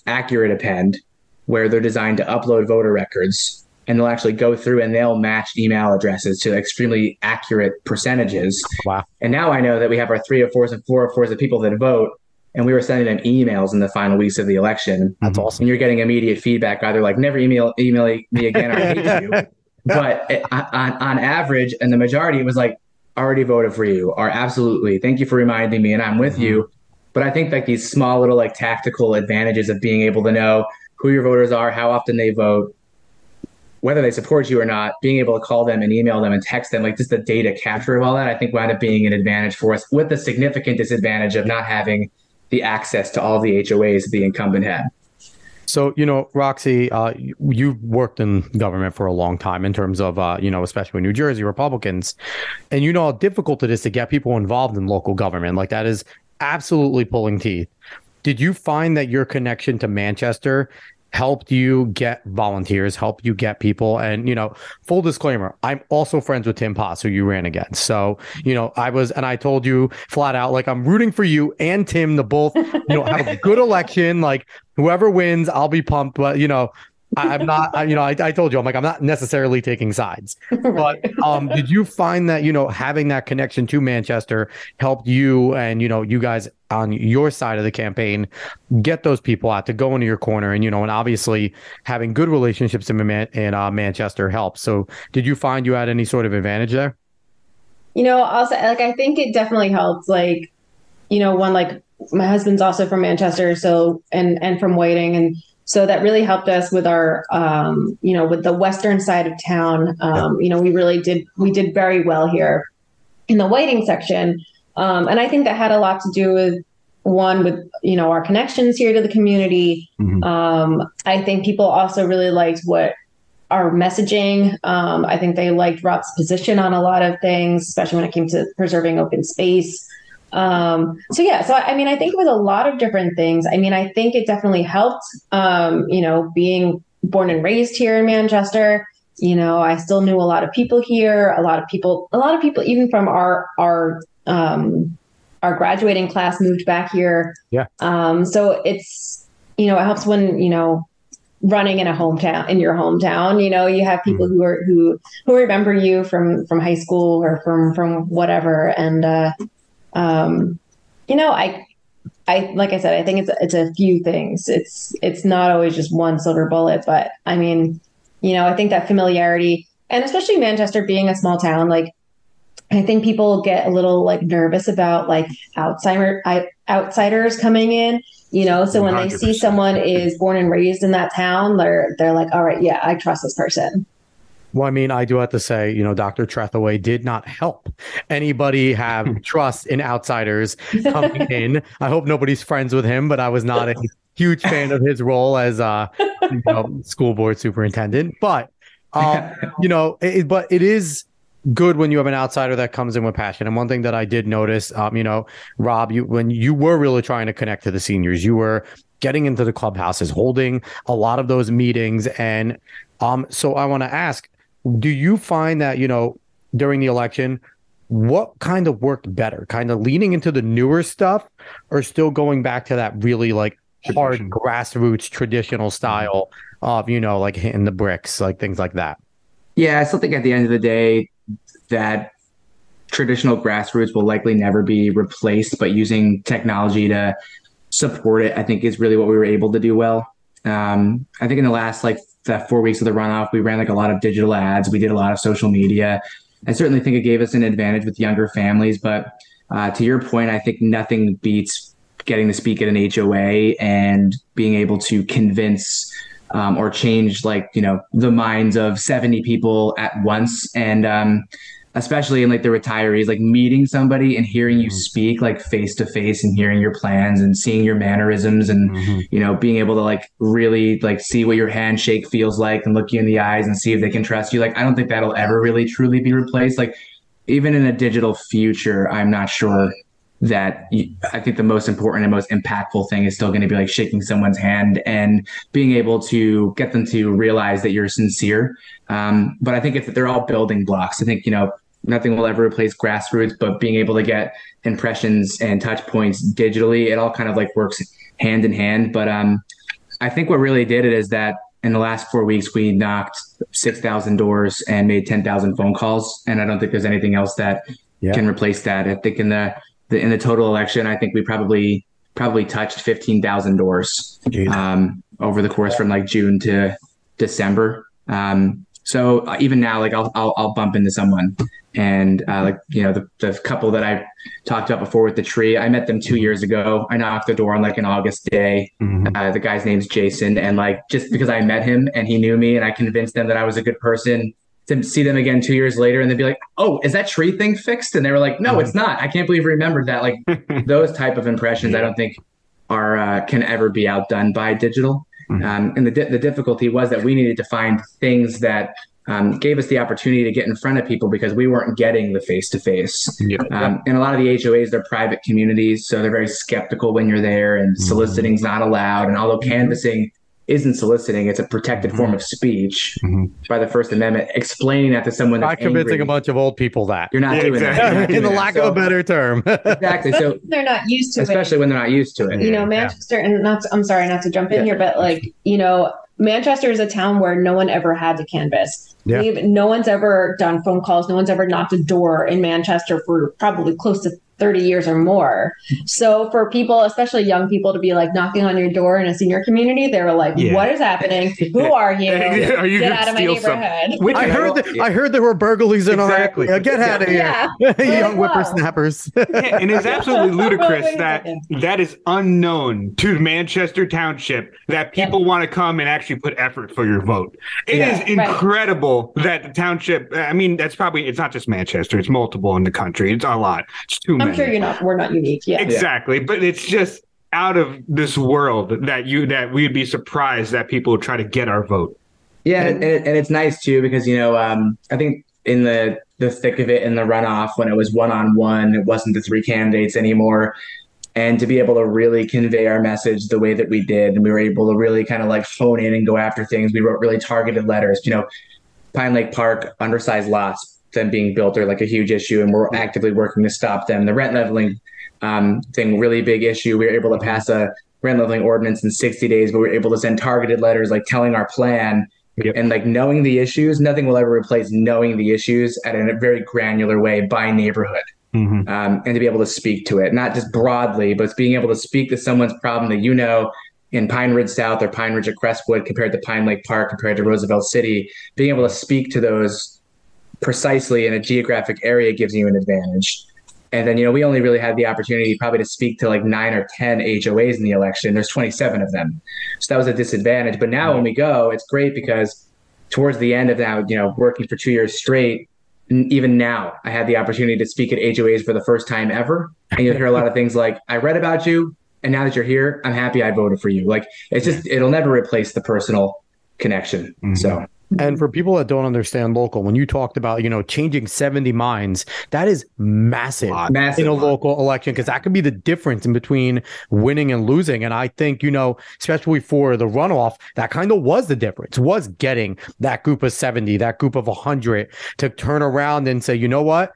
Accurate Append, where they're designed to upload voter records, and they'll actually go through and they'll match email addresses to extremely accurate percentages. Wow. And now I know that we have our 3 of 4s and 4 of 4s of people that vote, and we were sending them emails in the final weeks of the election. That's awesome. And you're getting immediate feedback, either like, never email me again, or I hate you. But on average, and the majority, it was like, already voted for you, or absolutely, thank you for reminding me, and I'm with you. But I think like these small little like tactical advantages of being able to know who your voters are, how often they vote, whether they support you or not, being able to call them and email them and text them, like just the data capture of all that, I think wound up being an advantage for us, with the significant disadvantage of not having the access to all the HOAs the incumbent had. So, you know, Roxy, you've worked in government for a long time in terms of, you know, especially in New Jersey, Republicans, and you know how difficult it is to get people involved in local government. Like, that is absolutely pulling teeth. Did you find that your connection to Manchester helped you get volunteers, helped you get people? And, you know, full disclaimer, I'm also friends with Tim Potts, who you ran against. So, you know, I told you flat out, like, I'm rooting for you and Tim to both, you know, have a good election. Like, whoever wins, I'll be pumped. But, you know, I'm not, I told you, I'm not necessarily taking sides. But did you find that, you know, having that connection to Manchester helped you and, you know, you guys on your side of the campaign get those people out to go into your corner? And, you know, and obviously having good relationships in Manchester helps. So did you find you had any sort of advantage there? You know, also, like, I think it definitely helped. Like, you know, one, like, my husband's also from Manchester, so and from Whiting, and so that really helped us with our, you know, with the western side of town. You know, we did very well here in the Whiting section. And I think that had a lot to do with, one, with, you know, our connections here to the community. I think people also really liked what our messaging. I think they liked Rob's position on a lot of things, especially when it came to preserving open space. So I mean, I think it was a lot of different things. I mean, I think it definitely helped, you know, being born and raised here in Manchester. You know, I still knew a lot of people here, a lot of people, even from our graduating class moved back here. Yeah. So it's, you know, it helps when, you know, running in your hometown, you know, you have people who remember you from high school or from whatever. And, you know, I like I said, I think it's a few things. It's not always just one silver bullet, but I mean, you know, I think that familiarity, and especially Manchester being a small town, like, I think people get a little like nervous about like outsiders coming in, you know, so when 100%. They see someone is born and raised in that town, they're like, all right, yeah, I trust this person. Well, I mean, I do have to say, you know, Dr. Trethewey did not help anybody have trust in outsiders coming in. I hope nobody's friends with him, but I was not a huge fan of his role as you know, school board superintendent. But, you know, but it is good when you have an outsider that comes in with passion. And one thing that I did notice, you know, Rob, when you were really trying to connect to the seniors, you were getting into the clubhouses, holding a lot of those meetings. And so I want to ask, do you find that, you know, during the election, what kind of worked better, kind of leaning into the newer stuff or still going back to that really like hard grassroots traditional style of, you know, like hitting the bricks, like things like that? Yeah, I still think at the end of the day that traditional grassroots will likely never be replaced, but using technology to support it, I think, is really what we were able to do well. I think in the last, like, that 4 weeks of the runoff, we ran like a lot of digital ads. We did a lot of social media. I certainly think it gave us an advantage with younger families. But to your point, I think nothing beats getting to speak at an HOA and being able to convince or change the minds of 70 people at once. And especially in like the retirees, like meeting somebody and hearing you speak like face to face and hearing your plans and seeing your mannerisms and, being able to like really like see what your handshake feels like and look you in the eyes and see if they can trust you. Like, I don't think that'll ever really truly be replaced. Like, even in a digital future, I'm not sure that I think the most important and most impactful thing is still going to be like shaking someone's hand and being able to get them to realize that you're sincere. But I think if they're all building blocks, I think, nothing will ever replace grassroots, but being able to get impressions and touch points digitally, it all kind of like works hand in hand. But I think what really did it is that in the last 4 weeks, we knocked 6,000 doors and made 10,000 phone calls. And I don't think there's anything else that can replace that. I think in the total election, I think we probably touched 15,000 doors over the course from like June to December. So even now, like I'll bump into someone, and the couple that I talked about before with the tree, I met them 2 years ago. I knocked the door on like an August day. The guy's name's Jason, and like just because I met him and he knew me, and I convinced them that I was a good person, to see them again 2 years later and they'd be like, "Oh, is that tree thing fixed?" And they were like, "No, it's not. I can't believe you remembered that." Like those type of impressions, I don't think are can ever be outdone by digital. And the difficulty was that we needed to find things that gave us the opportunity to get in front of people because we weren't getting the face-to-face. And a lot of the HOAs, they're private communities, so they're very skeptical when you're there, and soliciting's not allowed. And although canvassing isn't soliciting, it's a protected form of speech by the First Amendment. Explaining that to someone that's convincing a bunch of old people that you're not doing that. In the lack of a better term. Exactly. So they're not used to especially when they're not used to it. Manchester, and I'm sorry not to jump in here, but like, Manchester is a town where no one ever had to canvass. No one's ever done phone calls. No one's ever knocked a door in Manchester for probably close to 30 years or more. So for people, especially young people, to be like knocking on your door in a senior community, they were like, "What is happening? Who are you? Are you Get out of my neighborhood." I heard there were burglaries in our area. Get out of here, young whippersnappers. And it's absolutely ludicrous that is unknown to Manchester Township, that people want to come and actually put effort for your vote. It is incredible that the township, I mean, it's not just Manchester, it's multiple in the country. It's a lot. It's too many. I'm sure we're not unique. Yeah, exactly. But it's just out of this world that we'd be surprised that people would try to get our vote. Yeah, and it's nice too because I think in the thick of it, in the runoff, when it was one-on-one, it wasn't the three candidates anymore, and to be able to really convey our message the way that we did, and we were able to really kind of like hone in and go after things. We wrote really targeted letters. Pine Lake Park, undersized lots, them being built are like a huge issue, and we're actively working to stop them. The rent leveling thing, really big issue. We were able to pass a rent leveling ordinance in 60 days, but we were able to send targeted letters like telling our plan and like knowing the issues. Nothing will ever replace knowing the issues in a very granular way by neighborhood. And to be able to speak to it, not just broadly, but it's being able to speak to someone's problem that in Pine Ridge South or Pine Ridge at Crestwood compared to Pine Lake Park compared to Roosevelt City. Being able to speak to those precisely in a geographic area gives you an advantage. And then, we only really had the opportunity probably to speak to like 9 or 10 HOAs in the election. There's 27 of them. So that was a disadvantage. But now when we go, it's great because towards the end of now, working for 2 years straight, even now I had the opportunity to speak at HOAs for the first time ever. And you'll hear a lot of things like, "I read about you, and now that you're here, I'm happy I voted for you." Like, it's just, it'll never replace the personal connection. So. And for people that don't understand local, when you talked about, changing 70 minds, that is massive in a local election, because that could be the difference in between winning and losing. And I think, especially for the runoff, that kind of was the difference, was getting that group of 70, that group of 100 to turn around and say, "You know what?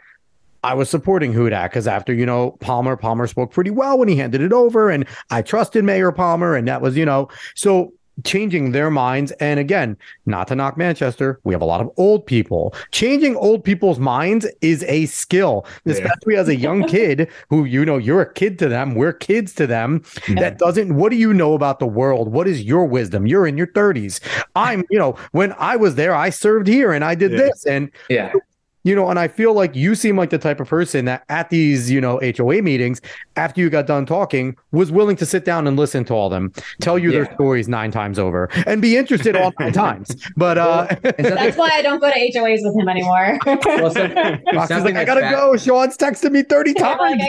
I was supporting Hudak because after, Palmer spoke pretty well when he handed it over, and I trusted Mayor Palmer, and that was, so changing their minds. And again, not to knock Manchester, we have a lot of old people. Changing old people's minds is a skill, especially as a young kid who, you're a kid to them. We're kids to them. That doesn't, what do you know about the world? What is your wisdom? You're in your 30s. I'm, when I was there, I served here and I did this. And and I feel like you seem like the type of person that at these, HOA meetings, after you got done talking, was willing to sit down and listen to all of them, tell you their stories 9 times over, and be interested all 9 times. But that's why I don't go to HOAs with him anymore. Well, something I gotta go. Sean's texted me 30 times.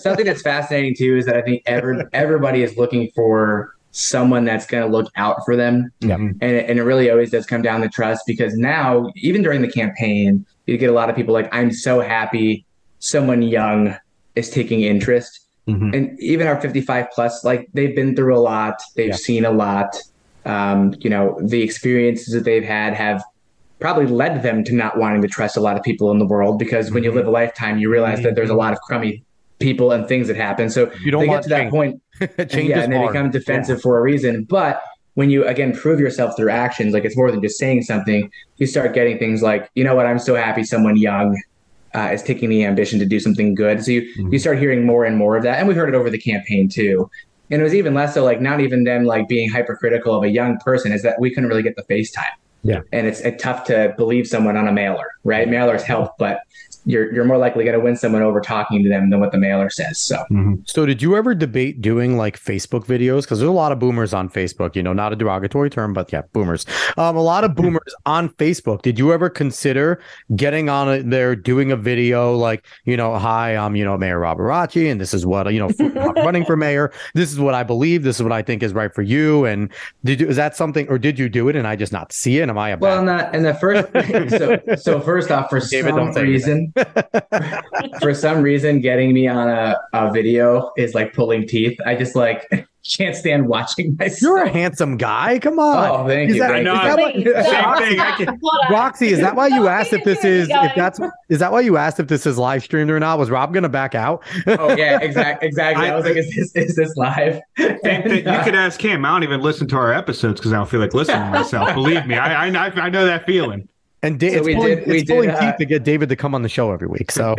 Something that's fascinating too is that I think everybody is looking for someone that's going to look out for them. Yeah. And it really always does come down to trust, because now, even during the campaign, you get a lot of people like, I'm so happy someone young is taking interest. And even our 55 plus, like, they've been through a lot. They've seen a lot. The experiences that they've had have probably led them to not wanting to trust a lot of people in the world, because when you live a lifetime, you realize that there's a lot of crummy people and things that happen. So you don't they want get to that point. And they become defensive for a reason. But when you, again, prove yourself through actions, like, it's more than just saying something, you start getting things like, you know what, I'm so happy someone young is taking the ambition to do something good. So you start hearing more and more of that. And we heard it over the campaign too. And it was even less so, like, not even them like being hypercritical of a young person, is that we couldn't really get the FaceTime. Yeah. And it's tough to believe someone on a mailer, right? Mailers help, but you're more likely going to win someone over talking to them than what the mailer says. So, So did you ever debate doing like Facebook videos? Because there's a lot of boomers on Facebook, not a derogatory term, but yeah, boomers. A lot of boomers on Facebook. Did you ever consider getting on it there, doing a video like, hi, I'm, Mayor Rob Arace, and this is what, I'm running for mayor. This is what I believe. This is what I think is right for you. And is that something, or did you do it and I just not see it? Am I a well, not in the first. So first off, for some reason, getting me on a video is like pulling teeth. I just can't stand watching myself. You're a handsome guy. Come on. Oh, thank you. Same thing. Roxy, is that why you asked if this is live streamed or not? Was Rob gonna back out? Oh yeah, exactly. I was like, is this live? You could ask him. I don't even listen to our episodes because I don't feel like listening to myself. Believe me, I know that feeling. And it's pulling teeth to get David to come on the show every week. So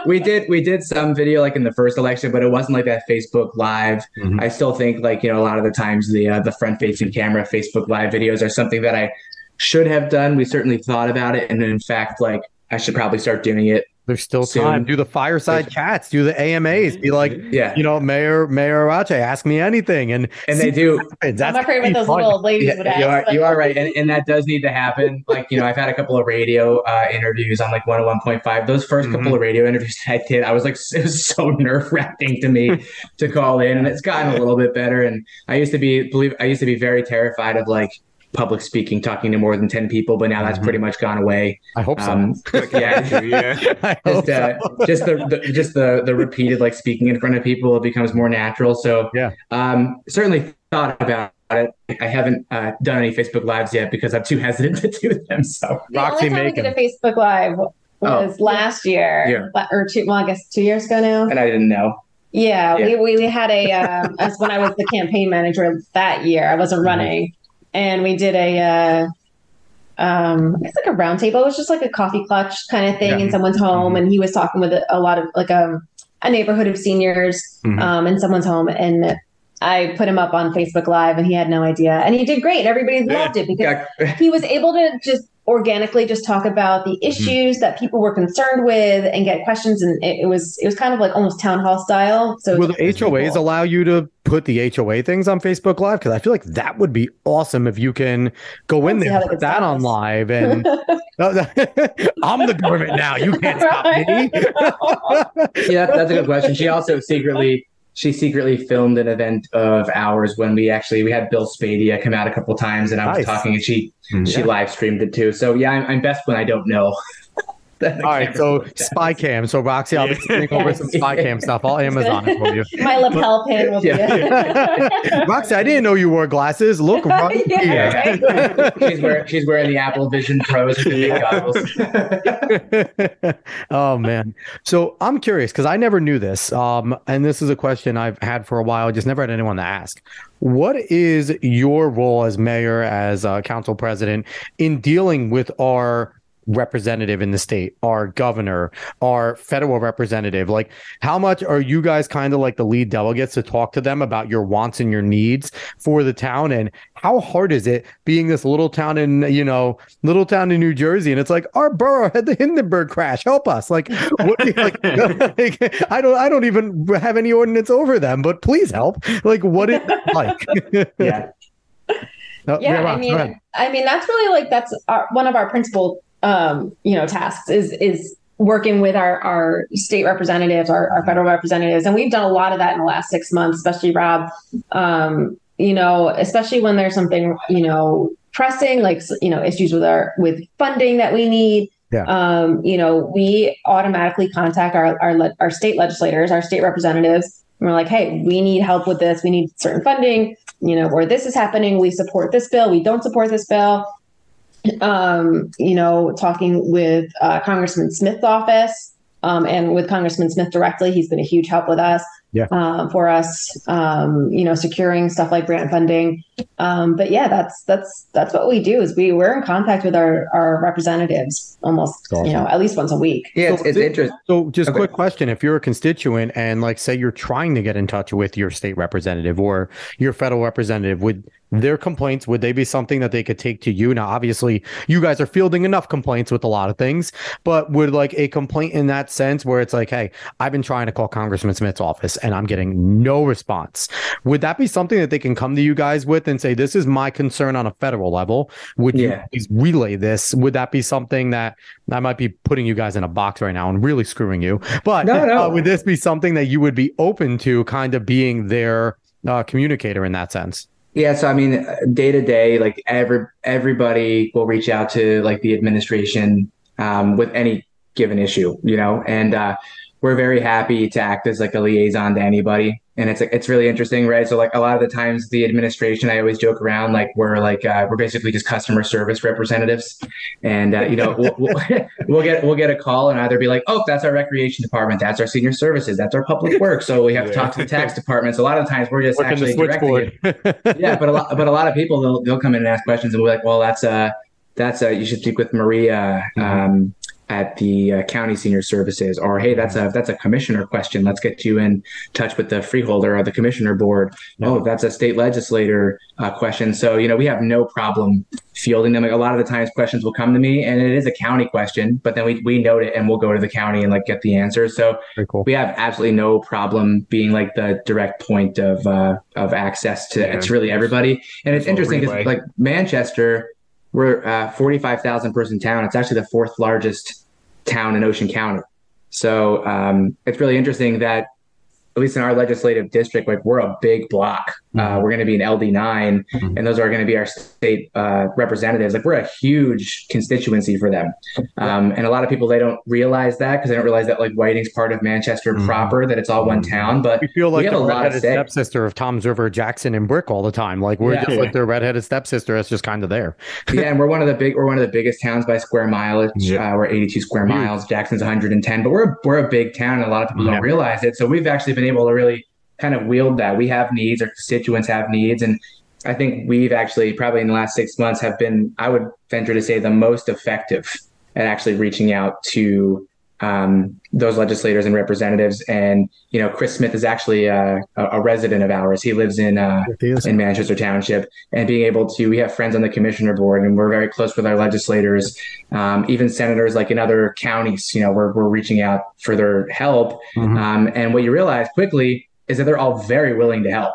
we did some video like in the first election, but it wasn't like that Facebook Live. I still think a lot of the times the front facing camera Facebook Live videos are something that I should have done. We certainly thought about it, and in fact, I should probably start doing it. There's still time. Do the fireside chats. Do the AMAs. Be like, Mayor Arace, ask me anything, and they do. I'm afraid what those little ladies would ask. You are right, and that does need to happen. I've had a couple of radio interviews on 101.5. Those first couple of radio interviews I did, I was like, it was so nerve wracking to me to call in, and it's gotten a little bit better. And I used to be very terrified of public speaking, talking to more than 10 people, but now that's pretty much gone away. I hope so. Just the repeated speaking in front of people, it becomes more natural. So certainly thought about it. I haven't done any Facebook Lives yet because I'm too hesitant to do them. So the only time we did a Facebook Live was last year, or 2 years ago now. And I didn't know. Yeah. We had as when I was the campaign manager that year, I wasn't running. And we did it's like a round table. It was just like a coffee clutch kind of thing in someone's home. And he was talking with a lot of a neighborhood of seniors in someone's home. And I put him up on Facebook Live and he had no idea. And he did great. Everybody loved it because he was able to just organically just talk about the issues that people were concerned with and get questions. And it was kind of like almost town hall style. So will the HOAs allow you to put the HOA things on Facebook Live? Because I feel like that would be awesome if you can go in there and put that on live. And I'm the government now. You can't stop me. Yeah, that's a good question. She secretly filmed an event of ours when we had Bill Spadia come out a couple times, and I was talking, and she live streamed it too. So yeah, I'm best when I don't know. All right, so spy cam. So Roxy, I'll be sending over some spy cam stuff. I'll Amazon it for you. My lapel pin will be it. Roxy, I didn't know you wore glasses. Look right here. Right? She's wearing the Apple Vision Pros with the big goggles. Oh man. So I'm curious because I never knew this. And this is a question I've had for a while. I just never had anyone to ask. What is your role as mayor, as council president, in dealing with our representative in the state, our governor, our federal representative? Like, how much are you guys kind of like the lead delegates to talk to them about your wants and your needs for the town? And how hard is it being this little town in New Jersey, and it's like, our borough had the Hindenburg crash, help us. Like, what like, I don't even have any ordinance over them, but please help. Like, what is that like? Yeah. I mean, that's really like, that's one of our principal tasks is working with our state representatives, our federal representatives. And we've done a lot of that in the last 6 months, especially Rob, especially when there's something, pressing, like, issues with funding that we need. Yeah. We automatically contact our state legislators, our state representatives. And we're like, hey, we need help with this. We need certain funding, or this is happening. We support this bill. We don't support this bill. Talking with Congressman Smith's office and with Congressman Smith directly. He's been a huge help with us. Yeah. For us, securing stuff like grant funding. But yeah, that's what we do is we're in contact with our representatives almost, awesome. At least once a week. Yeah, it's interesting. So just quick question. If you're a constituent and like, say you're trying to get in touch with your state representative or your federal representative, would their complaints, would they be something that they could take to you? Now, obviously you guys are fielding enough complaints with a lot of things, but would like a complaint in that sense where it's like, hey, I've been trying to call Congressman Smith's office and I'm getting no response. Would that be something that they can come to you guys with and say, this is my concern on a federal level? Would you please relay this? Would that be something that I might be putting you guys in a box right now and really screwing you? But no. Would this be something that you would be open to kind of being their communicator in that sense? Yeah. So, I mean, day to day, like everybody will reach out to like the administration with any given issue, and we're very happy to act as like a liaison to anybody. And it's really interesting, right? So like a lot of the times the administration, I always joke around, like we're basically just customer service representatives. And, we'll get a call and either be like, oh, that's our recreation department. That's our senior services. That's our public works. So we have to talk to the tax departments. A lot of the times we're just actually directing it. Yeah. But a lot of people, they'll come in and ask questions and we're like, well, you should speak with Maria, at the county senior services, or hey, that's a commissioner question. Let's get you in touch with the freeholder or the commissioner board. Oh, that's a state legislator question. So we have no problem fielding them. Like a lot of the times, questions will come to me, and it is a county question, but then we note it and we'll go to the county and like get the answers. So cool. We have absolutely no problem being like the direct point of access to it's really everybody. And it's interesting because like Manchester, we're a 45,000 person town. It's actually the fourth largest town in Ocean County. So it's really interesting that at least in our legislative district, like we're a big block. We're going to be an LD9, and those are going to be our state representatives. Like we're a huge constituency for them. And a lot of people, they don't realize that because they don't realize that like Whiting's part of Manchester proper, that it's all one town. But we feel like we have the a lot of stepsister of Tom's River, Jackson, and Brick all the time. Like we're just like their redheaded stepsister. That's just kind of there. And we're one of the biggest towns by square mileage. We're 82 square miles. Jackson's 110, but we're a big town, and a lot of people don't realize it. So we've actually been able to really kind of wield that. We have needs, our constituents have needs. And I think we've actually probably in the last 6 months have been, I would venture to say, the most effective at actually reaching out to those legislators and representatives. And, Chris Smith is actually a resident of ours. He lives in Manchester Township, and being able to, we have friends on the commissioner board, and we're very close with our legislators, even senators like in other counties, we're reaching out for their help. And what you realize quickly is that they're all very willing to help.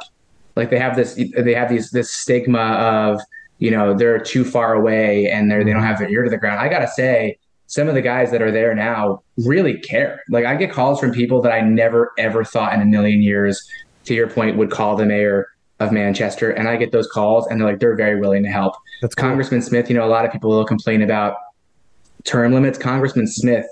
Like they have this stigma of, they're too far away and they don't have their ear to the ground. I got to say, some of the guys that are there now really care. Like I get calls from people that I never, ever thought in a million years, to your point, would call the mayor of Manchester. And I get those calls and they're very willing to help. That's cool. Congressman Smith, a lot of people will complain about term limits. Congressman Smith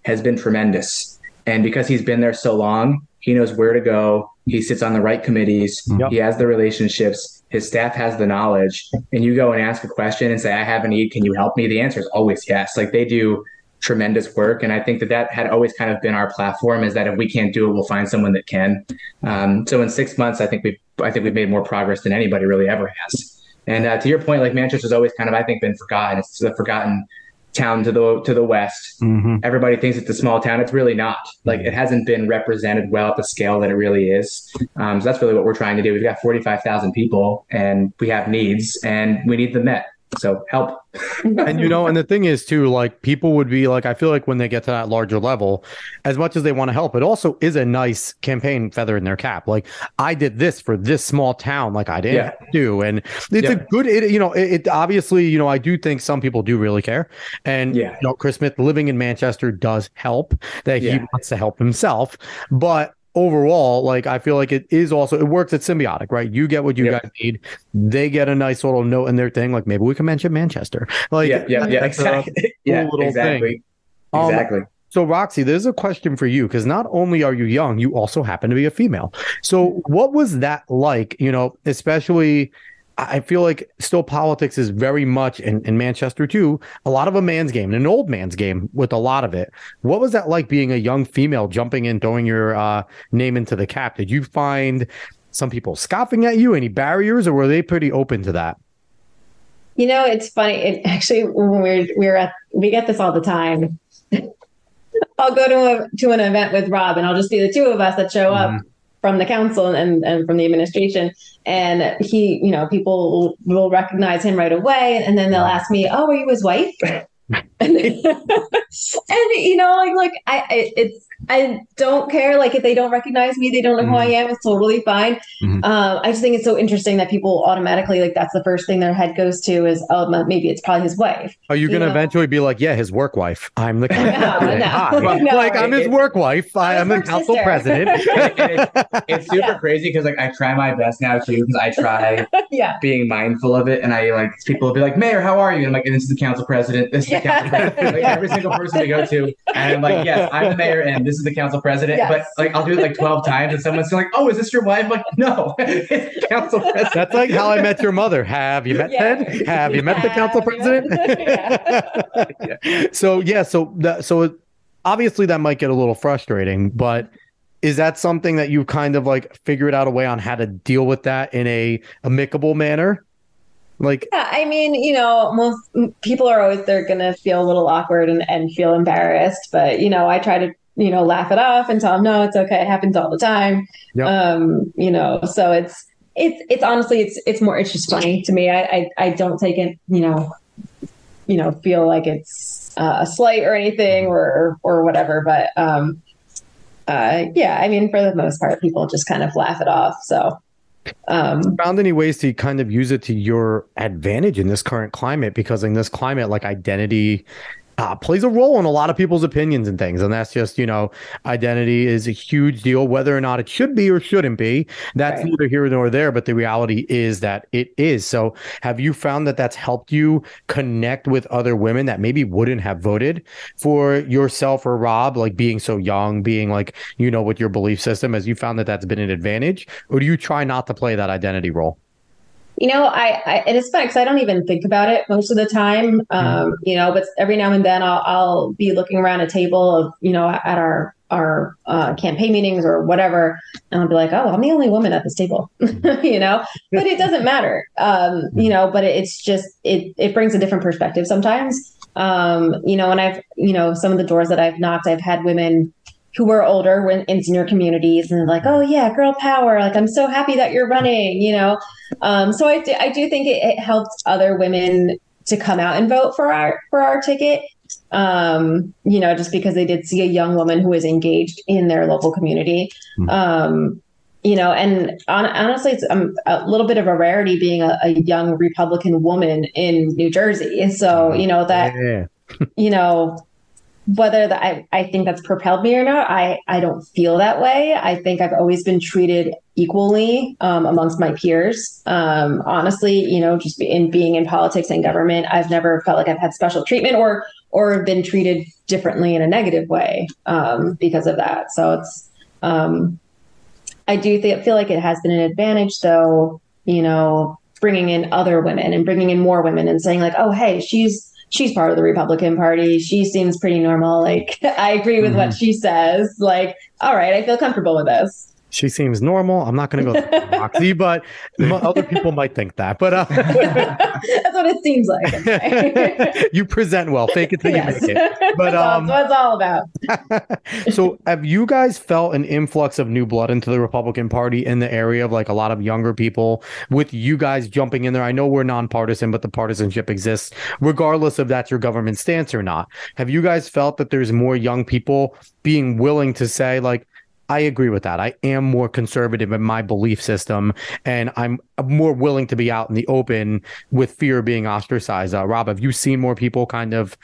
has been tremendous. And because he's been there so long, he knows where to go. He sits on the right committees. He has the relationships. His staff has the knowledge. And you go and ask a question and say, I have a need. Can you help me? The answer is always yes. Like they do tremendous work. And I think that had always kind of been our platform, is that if we can't do it, we'll find someone that can. So in 6 months, I think we've made more progress than anybody really ever has. And to your point, like Manchester's always kind of, I think, been forgotten. It's the forgotten town to the west. Everybody thinks it's a small town. It's really not. Like, it hasn't been represented well at the scale that it really is. So that's really what we're trying to do. We've got 45,000 people, and we have needs, and we need them met. So help. And, you know, and the thing is too, like, people would be like, I feel like when they get to that larger level, as much as they want to help, it also is a nice campaign feather in their cap. Like, I did this for this small town, like I didn't do. And it's a good, it obviously, you know, I do think some people do really care. And, you know, Chris Smith living in Manchester does help, that he wants to help himself. But overall, like, I feel like it is also, it works, it's symbiotic, right? You get what you guys need. They get a nice little note in their thing. Like, maybe we can mention Manchester. Like, exactly. Exactly. So Roxy, there's a question for you, because not only are you young, you also happen to be a female. So what was that like, you know, especially, I feel like still politics is very much in Manchester too, a lot of a man's game, an old man's game with a lot of it. What was that like being a young female jumping in, throwing your name into the cap? Did you find some people scoffing at you, any barriers, or were they pretty open to that? You know, it's funny. It actually, when we get this all the time. I'll go to an event with Rob, and I'll just be the two of us that show up from the council and from the administration. And he, you know, people will recognize him right away. And then they'll ask me, "Oh, are you his wife?" and you know, like I don't care. Like, if they don't recognize me, they don't know who I am. It's totally fine. I just think it's so interesting that people automatically, like, that's the first thing their head goes to is, oh, maybe it's probably his wife. Are you going to eventually be like, yeah, his work wife? I'm the I'm his work wife. I'm the council president. It's super crazy because, like, I try my best now too, because I try being mindful of it, and I, like, people will be like, "Mayor, how are you?" And I'm like, "And this is the council president. This is the council president." Like, every single person we go to, and I'm like, "Yes, I'm the mayor, and this is the council president." But, like, I'll do it like 12 times, and someone's like, "Oh, is this your wife?" I'm like, no, it's council president. That's like How I Met Your Mother. Have you met Ted? Have you met the council president? So obviously that might get a little frustrating, but is that something that you kind of like figured out a way on how to deal with that in a amicable manner? Like, yeah, I mean, you know, most people are always, they're going to feel a little awkward and feel embarrassed, but, you know, I try to, you know, laugh it off and tell them, no, it's okay. It happens all the time. You know, so it's honestly, it's more, it's just funny to me. I don't take it, you know, feel like it's a slight or anything or whatever. But, yeah, I mean, for the most part, people just kind of laugh it off. So, found any ways to kind of use it to your advantage in this current climate? Because in this climate, like, identity plays a role in a lot of people's opinions and things. And that's just, you know, identity is a huge deal, whether or not it should be or shouldn't be. That's neither here nor there, but the reality is that it is. So have you found that that's helped you connect with other women that maybe wouldn't have voted for yourself or Rob, like being so young, being like, you know, with your belief system? Has you found that that's been an advantage, or do you try not to play that identity role? You know, I and it's fun because I don't even think about it most of the time, you know, but every now and then I'll be looking around a table of, you know, at our campaign meetings or whatever, and I'll be like, oh, I'm the only woman at this table, you know, but it doesn't matter, you know, but it's just, it brings a different perspective sometimes, you know, and I've, you know, some of the doors that I've knocked, I've had women who were older when in senior communities and like, oh yeah, girl power. Like, I'm so happy that you're running, you know? So I do think it helped other women to come out and vote for our ticket. You know, just because they did see a young woman who was engaged in their local community. You know, and honestly, it's a little bit of a rarity being a young Republican woman in New Jersey. And so, you know, that, you know, whether I think that's propelled me or not, I don't feel that way. I think I've always been treated equally amongst my peers. Honestly, you know, just being in politics and government, I've never felt like I've had special treatment or been treated differently in a negative way because of that. So it's, I do feel like it has been an advantage, though, you know, bringing in other women and bringing in more women and saying like, oh, hey, she's part of the Republican Party. She seems pretty normal. Like, I agree with what she says. Like, all right, I feel comfortable with this. She seems normal. I'm not going to go to Roxy, but other people might think that. But that's what it seems like. Okay. You present well. Fake it till you make it. But that's what it's all about. So, have you guys felt an influx of new blood into the Republican Party in the area of like a lot of younger people with you guys jumping in there? I know we're nonpartisan, but the partisanship exists regardless if that's your government stance or not. Have you guys felt that there's more young people being willing to say like, I agree with that. I am more conservative in my belief system, and I'm more willing to be out in the open with fear of being ostracized. Rob, have you seen more people kind of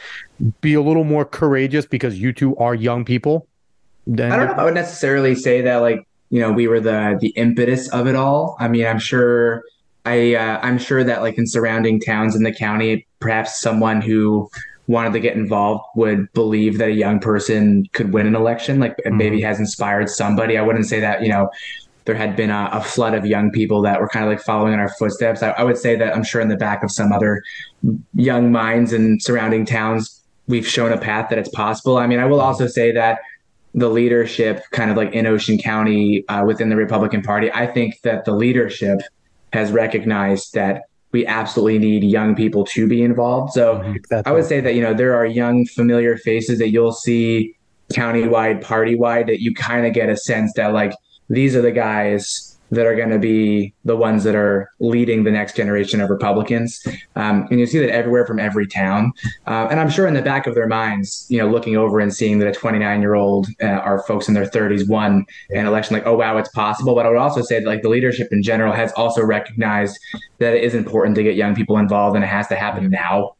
be a little more courageous because you two are young people? I don't know if I would necessarily say that, like, we were the impetus of it all. I mean, I'm sure that like in surrounding towns in the county, perhaps someone who wanted to get involved would believe that a young person could win an election, like maybe has inspired somebody. I wouldn't say that, there had been a flood of young people that were kind of like following in our footsteps. I would say that I'm sure in the back of some other young minds in surrounding towns, we've shown a path that it's possible. I mean, I will also say that the leadership kind of like in Ocean County within the Republican Party, I think that the leadership has recognized that we absolutely need young people to be involved. So I would say that, there are young familiar faces that you'll see countywide, partywide, that you kind of get a sense that like, these are the guys that are going to be the ones that are leading the next generation of Republicans. And you see that everywhere from every town. And I'm sure in the back of their minds, looking over and seeing that a 29-year-old or folks in their 30s won an election, like, oh, wow, it's possible. But I would also say that like the leadership in general has also recognized that it is important to get young people involved, and it has to happen now,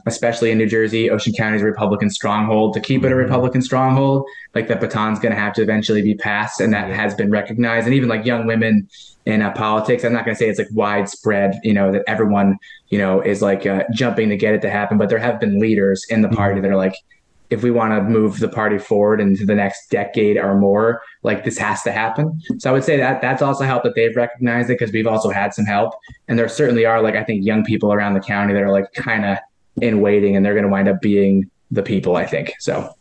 especially in New Jersey. Ocean County is a Republican stronghold. To keep it a Republican stronghold, like the baton's going to have to eventually be passed, and that has been recognized. And even like young women in politics, I'm not going to say it's like widespread, that everyone, is like jumping to get it to happen, but there have been leaders in the party that are like, if we want to move the party forward into the next decade or more, like this has to happen. So I would say that that's also helped that they've recognized it, because we've also had some help. And there certainly are, like, I think young people around the county that are like kind of in waiting, and they're going to wind up being the people, I think. So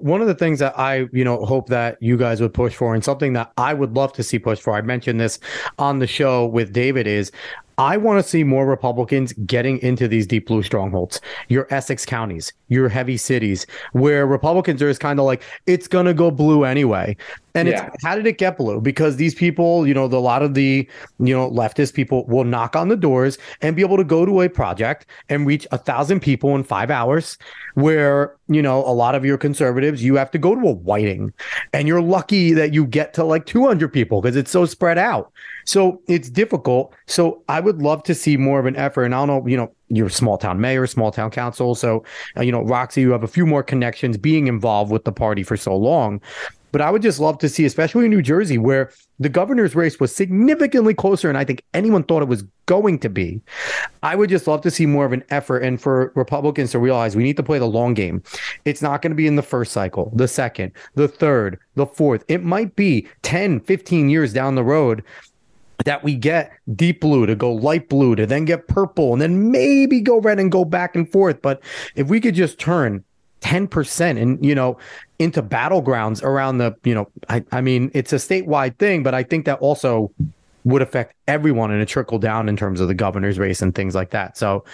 one of the things that I, hope that you guys would push for, and something that I would love to see pushed for, I mentioned this on the show with David, is I want to see more Republicans getting into these deep blue strongholds, your Essex counties, your heavy cities, where Republicans are just kind of like, it's going to go blue anyway. And it's, how did it get blue? Because these people, a lot of the, leftist people will knock on the doors and be able to go to a project and reach 1,000 people in 5 hours, where, a lot of your conservatives, you have to go to a Whiting, and you're lucky that you get to like 200 people because it's so spread out. So it's difficult. So I would love to see more of an effort. And I don't know, you're a small town mayor, small town council. So, Roxy, you have a few more connections being involved with the party for so long. But I would just love to see, especially in New Jersey, where the governor's race was significantly closer than I think anyone thought it was going to be. I would just love to see more of an effort, and for Republicans to realize we need to play the long game. It's not going to be in the first cycle, the second, the third, the fourth. It might be 10, 15 years down the road that we get deep blue to go light blue to then get purple and then maybe go red and go back and forth. But if we could just turn 10% and, into battlegrounds around the, I mean, it's a statewide thing, but I think that also would affect everyone in a trickle down in terms of the governor's race and things like that. So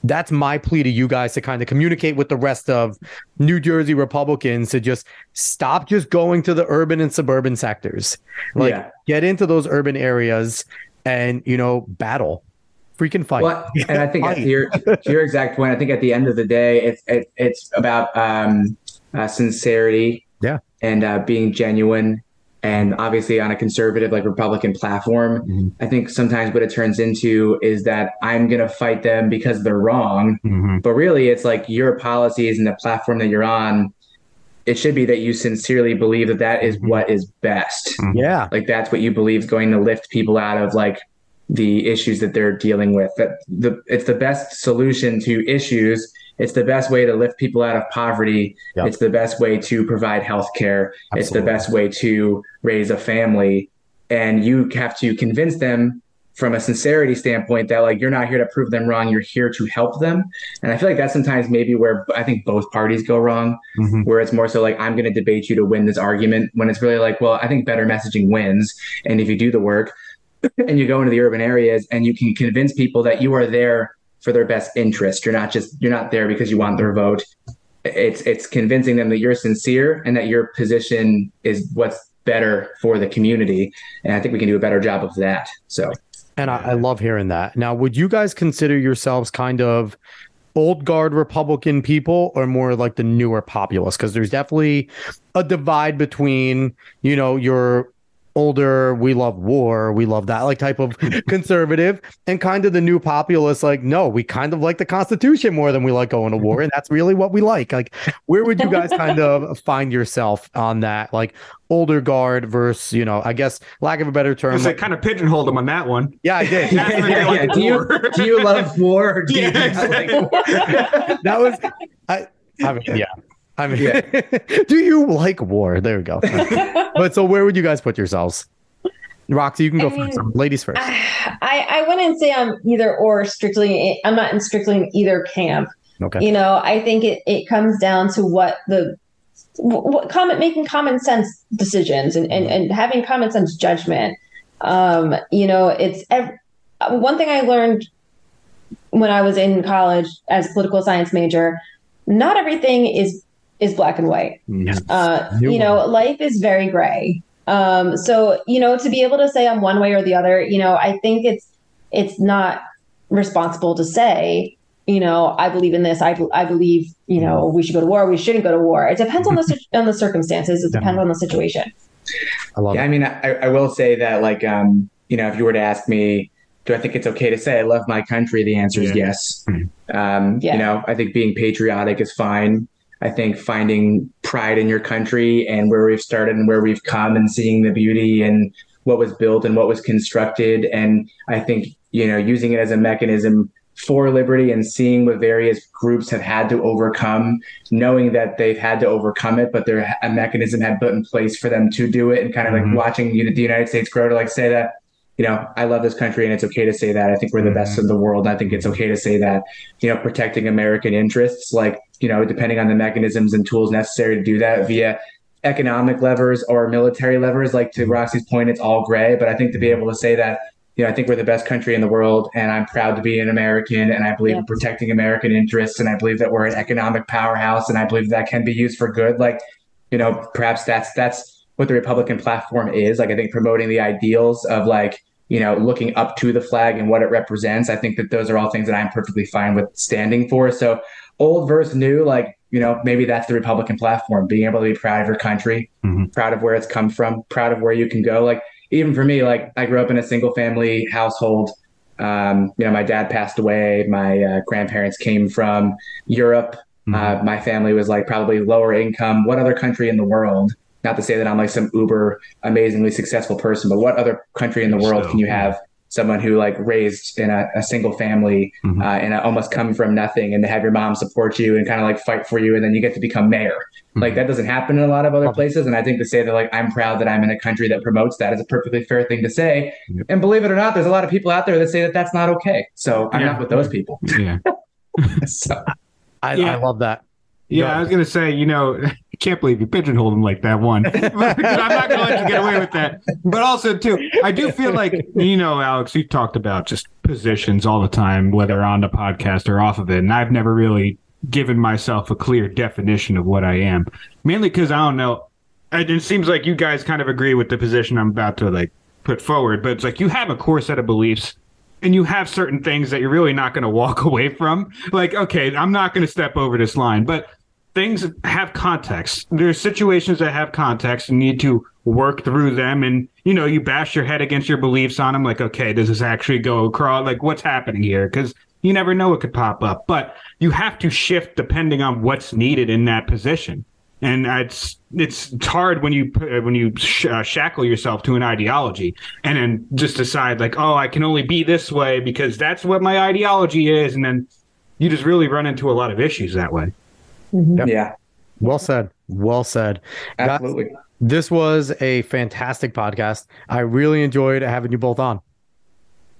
that's my plea to you guys, to kind of communicate with the rest of New Jersey Republicans to just stop just going to the urban and suburban sectors, get into those urban areas and, battle. Freaking fight. Well, and I think to your exact point, I think at the end of the day, it's about sincerity, and being genuine, and obviously on a conservative like Republican platform. I think sometimes what it turns into is that I'm going to fight them because they're wrong, but really it's like your policies and the platform that you're on. It should be that you sincerely believe that is what is best. Like that's what you believe is going to lift people out of like the issues that they're dealing with, it's the best solution to issues. It's the best way to lift people out of poverty. It's the best way to provide health care. It's the best way to raise a family. And you have to convince them from a sincerity standpoint that like you're not here to prove them wrong, you're here to help them. And I feel like that's sometimes maybe where I think both parties go wrong, where it's more so like I'm going to debate you to win this argument, when it's really like, well, I think better messaging wins. And if you do the work and you go into the urban areas and you can convince people that you are there for their best interest, you're not there because you want their vote. It's convincing them that you're sincere and that your position is what's better for the community. And I think we can do a better job of that. So. And I love hearing that. Now, would you guys consider yourselves kind of old guard Republican people or more like the newer populists? Because there's definitely a divide between, your older, we love war, we love that like type of conservative, and kind of the new populists like, no, we kind of like the Constitution more than we like going to war. And that's really what we like. Like, where would you guys kind of find yourself on that? Like older guard versus, I guess, lack of a better term. Like, kind of pigeonholed them on that one. Yeah, I did. Yeah. Do you love war? Or do you that was, do you like war? There we go. But so where would you guys put yourselves? Roxy, you can go first. Ladies first. I wouldn't say I'm either or strictly. I'm not strictly in either camp. Okay. I think it comes down to what making common sense decisions and having common sense judgment. It's one thing I learned when I was in college as a political science major. Not everything is black and white. Life is very gray. So, to be able to say I'm one way or the other, I think it's not responsible to say, I believe in this. I believe, we should go to war. We shouldn't go to war. It depends on the circumstances. It depends on the situation. I love it. I mean, I will say that like, if you were to ask me, do I think it's okay to say I love my country? The answer is yes. I think being patriotic is fine. I think finding pride in your country and where we've started and where we've come and seeing the beauty and what was built and what was constructed. And I think, using it as a mechanism for liberty and seeing what various groups have had to overcome, knowing that they've had to overcome it, but a mechanism had put in place for them to do it, and kind of like watching the United States grow to like say that, I love this country and it's okay to say that. I think we're the best in the world. I think it's okay to say that, protecting American interests, like, depending on the mechanisms and tools necessary to do that via economic levers or military levers, like to Roxy's point, it's all gray. But I think to be able to say that, I think we're the best country in the world and I'm proud to be an American and I believe in protecting American interests and I believe that we're an economic powerhouse and I believe that can be used for good. Like, perhaps that's what the Republican platform is. Like, I think promoting the ideals of like, looking up to the flag and what it represents. I think that those are all things that I'm perfectly fine with standing for. So old versus new, like, maybe that's the Republican platform, being able to be proud of your country, proud of where it's come from, proud of where you can go. Like, even for me, like I grew up in a single family household. My dad passed away. My grandparents came from Europe. My family was like probably lower income. What other country in the world? Not to say that I'm like some uber amazingly successful person, but what other country in the world can you have someone who like raised in a single family and almost come from nothing, and to have your mom support you and kind of like fight for you, and then you get to become mayor? Like, that doesn't happen in a lot of other places. And I think to say that like I'm proud that I'm in a country that promotes that is a perfectly fair thing to say. And believe it or not, there's a lot of people out there that say that that's not okay. So I'm not with those people. So I love that. Yeah, I was going to say, I can't believe you pigeonholed him like that one. I'm not going to let you get away with that. But also, too, I do feel like, Alex, you talked about just positions all the time, whether on the podcast or off of it. And I've never really given myself a clear definition of what I am. Mainly because I don't know. It seems like you guys kind of agree with the position I'm about to like put forward. But it's like you have a core set of beliefs. And you have certain things that you're really not going to walk away from. Like, okay, I'm not going to step over this line. But things have context. There's situations that have context and need to work through them. And, you bash your head against your beliefs on them. Like, okay, does this actually go across? Like, what's happening here? Because you never know what could pop up. But you have to shift depending on what's needed in that position. And it's hard when you shackle yourself to an ideology and then just decide like, oh, I can only be this way because that's what my ideology is. And then you just really run into a lot of issues that way. Yep. Yeah. Well said. Well said. Absolutely. Guys, this was a fantastic podcast. I really enjoyed having you both on.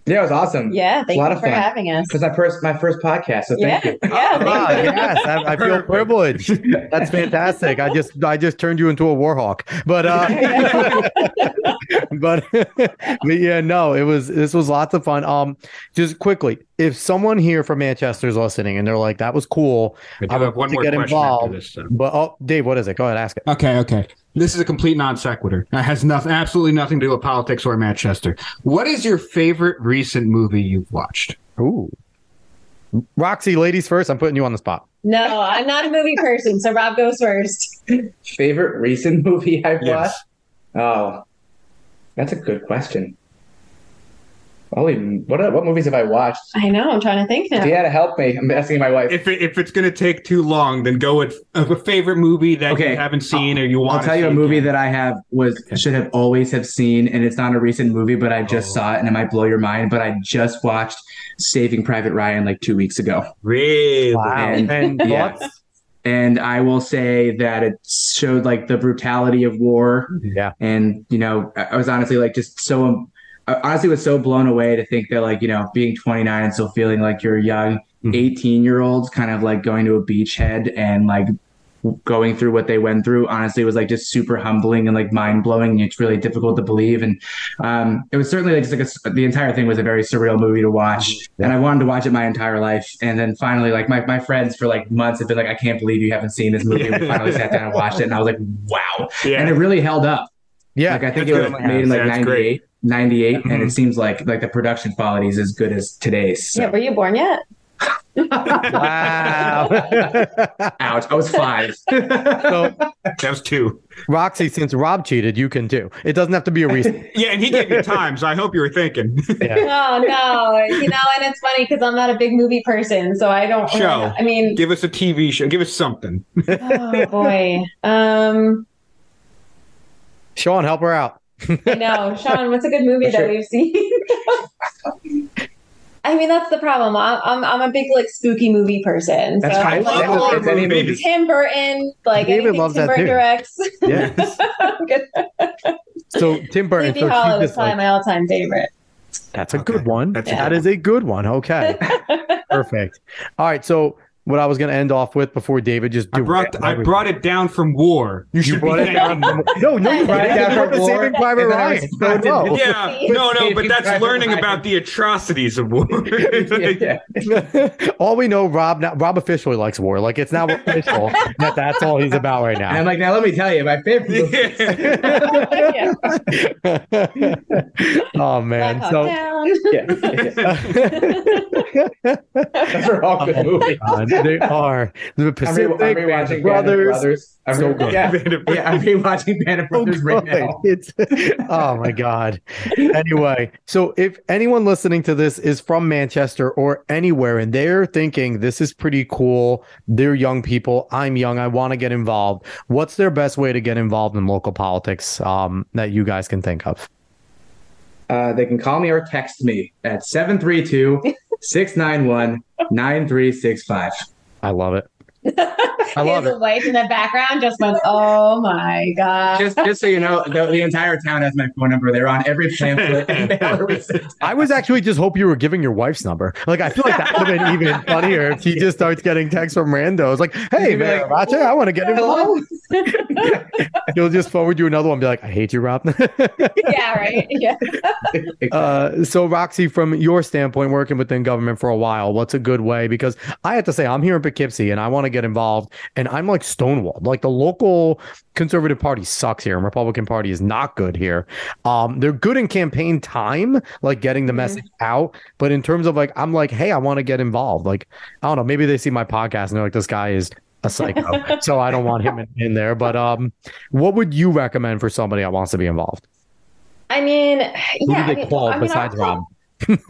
Yeah, it was awesome. Yeah, thank you for having us. Because my first podcast, so thank you. Yeah, yes, I feel privileged. That's fantastic. I just turned you into a war hawk, but but yeah, no, this was lots of fun. Just quickly, if someone here from Manchester is listening and they're like, "That was cool," I have one more question after this. But Dave, what is it? Go ahead, ask it. Okay. This is a complete non sequitur. It has absolutely nothing to do with politics or Manchester. What is your favorite recent movie you've watched? Ooh, Roxy, ladies first. I'm putting you on the spot. No, I'm not a movie person, so Rob goes first. Favorite recent movie I've watched? Oh, that's a good question. What movies have I watched? I know. I'm trying to think now. If you had to help me, I'm asking my wife. If it's going to take too long, then go with a favorite movie that you haven't seen or you want. I'll tell you a movie that I should have always have seen, and it's not a recent movie, but I just saw it, and it might blow your mind. But I just watched Saving Private Ryan like 2 weeks ago. Really? Wow. And And I will say that it showed like the brutality of war. Yeah. And I was honestly like I honestly was so blown away to think that like, being 29 and still feeling like you're a young 18-year-olds kind of like going to a beachhead and like going through what they went through, honestly was like just super humbling and like mind blowing. It's really difficult to believe. And it was certainly like just like the entire thing was a very surreal movie to watch. And I wanted to watch it my entire life. And then finally, like my friends for like months have been like, I can't believe you haven't seen this movie. We finally sat down and watched it. And I was like, wow. Yeah. And it really held up. Yeah. Like I think it was made in like 98 and it seems like the production quality is as good as today's. So. Yeah, were you born yet? Wow. Ouch. I was 5. So, that was 2. Roxy, since Rob cheated, you can too. It doesn't have to be a reason. Yeah, and he gave you time, so I hope you were thinking. No. And it's funny because I'm not a big movie person, so I don't show. I mean, give us a TV show. Give us something. Oh boy. Sean, help her out. I know. Sean, what's a good movie that we've seen? I mean, that's the problem. I'm a big like spooky movie person. That's like Tim Burton, like David loves Tim that Burton too. Directs. Yes. So Tim Burton. Sleepy Hollow is probably my all-time favorite. That's a good one. That is a good one. Okay. Perfect. All right. So what I was going to end off with before David just I brought it down from war. You brought it down. No, you brought it down from Saving Private Ryan. No, but that's learning about the atrocities of war. All we know, Rob officially likes war. Like it's now official that's all he's about right now. And I'm like, now let me tell you, my favorite movie. Oh man, so those are all good movies. They are the Pacific I'm rewatching Brothers. So good. I'm rewatching Band of Brothers right now. Oh my god. Anyway, so if anyone listening to this is from Manchester or anywhere and they're thinking this is pretty cool, they're young people, I'm young, I want to get involved, what's their best way to get involved in local politics that you guys can think of? They can call me or text me at 732-691-9365. I love it. I love it. The wife in the background just went, oh my god. Just so you know, the entire town has my phone number. They're on every pamphlet. I was actually just hoping you were giving your wife's number. Like, I feel like that would have been even funnier if she just starts getting texts from randos. Like, hey, man, Roger, I want to get involved. He'll just forward you another one and be like, I hate you, Rob. Yeah, right. Yeah. So, Roxy, from your standpoint, working within government for a while, what's a good way? Because I have to say, I'm here in Poughkeepsie and I want to get involved. And I'm like stonewalled. Like the local Conservative Party sucks here and Republican Party is not good here. They're good in campaign time, like getting the message out. But in terms of like, I'm like, hey, I want to get involved. Like, I don't know, maybe they see my podcast and they're like, this guy is a psycho. So I don't want him in there. But what would you recommend for somebody that wants to be involved? I mean, who do they call besides Rob?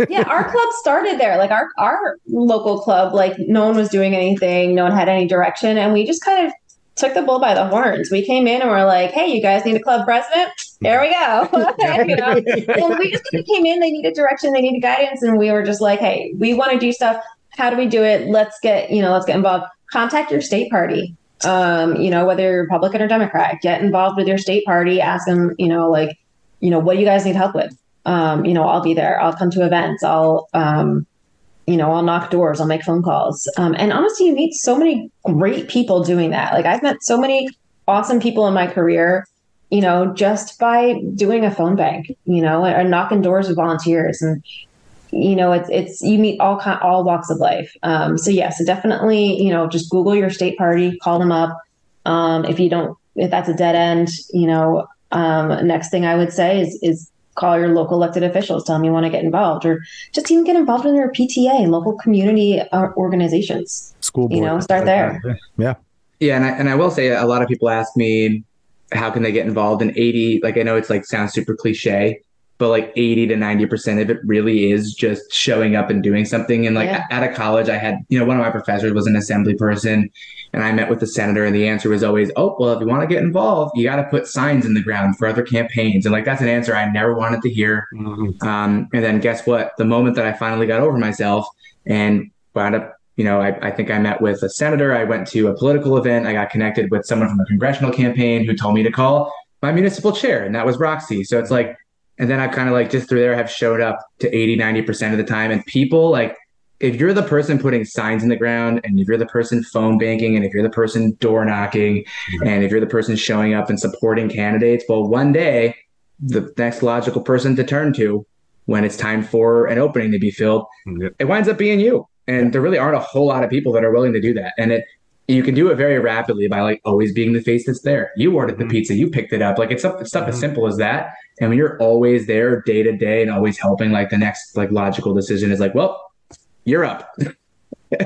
Yeah, our club started there. Like our local club, like no one was doing anything, no one had any direction, and we just kind of took the bull by the horns. We came in and we're like, hey, you guys need a club president? Here we go. And we just came in, they needed direction, they needed guidance, and we were just like, hey, we want to do stuff. How do we do it? Let's get involved. Contact your state party. Whether you're Republican or Democrat, get involved with your state party, ask them, what do you guys need help with? I'll be there. I'll come to events. I'll knock doors. I'll make phone calls. And honestly, you meet so many great people doing that. Like I've met so many awesome people in my career, just by doing a phone bank, or knocking doors with volunteers. And, it's you meet all walks of life. So definitely, just Google your state party, call them up. If that's a dead end, next thing I would say is call your local elected officials, tell them you want to get involved, or just even get involved in your PTA and local community organizations. School board. Start there. Yeah. Yeah. And I will say a lot of people ask me, how can they get involved in 80? Like, I know it's sounds super cliche, but 80 to 90% of it really is just showing up and doing something. And out of college, I had, one of my professors was an assembly person, and I met with the senator, and the answer was always, oh, well, if you want to get involved, you got to put signs in the ground for other campaigns. And that's an answer I never wanted to hear. Mm-hmm. And then guess what? The moment that I finally got over myself and wound up, I think I met with a senator. I went to a political event. I got connected with someone from a congressional campaign who told me to call my municipal chair, and that was Roxy. So it's and then I kind of just through there have showed up to 80, 90% of the time. And people if you're the person putting signs in the ground, and if you're the person phone banking, and if you're the person door knocking, and if you're the person showing up and supporting candidates, well, one day the next logical person to turn to when it's time for an opening to be filled, it winds up being you. And there really aren't a whole lot of people that are willing to do that. And you can do it very rapidly by always being the face that's there. You ordered the pizza, you picked it up. It's stuff as simple as that. And when you're always there day to day and always helping, the next logical decision is well, you're up.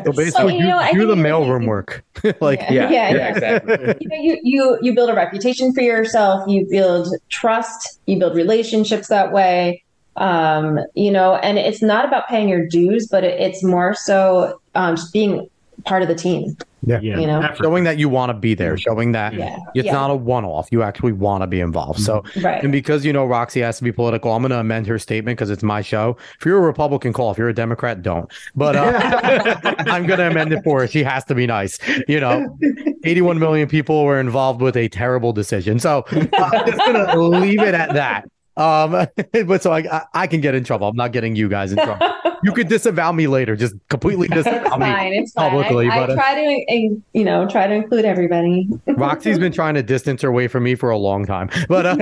So basically, you do the mailroom work. Exactly. You build a reputation for yourself. You build trust. You build relationships that way. And it's not about paying your dues, but it's more so just being part of the team. Yeah. Showing that you want to be there, showing that it's not a one-off. You actually want to be involved. So, and because Roxy has to be political, I'm going to amend her statement because it's my show. If you're a Republican, call. If you're a Democrat, don't. But I'm going to amend it for her. She has to be nice. 81 million people were involved with a terrible decision. So I'm just going to leave it at that. But so I can get in trouble. I'm not getting you guys in trouble. You could disavow me later. Just completely disavow me it's publicly. I try to include everybody. Roxy's been trying to distance her away from me for a long time. But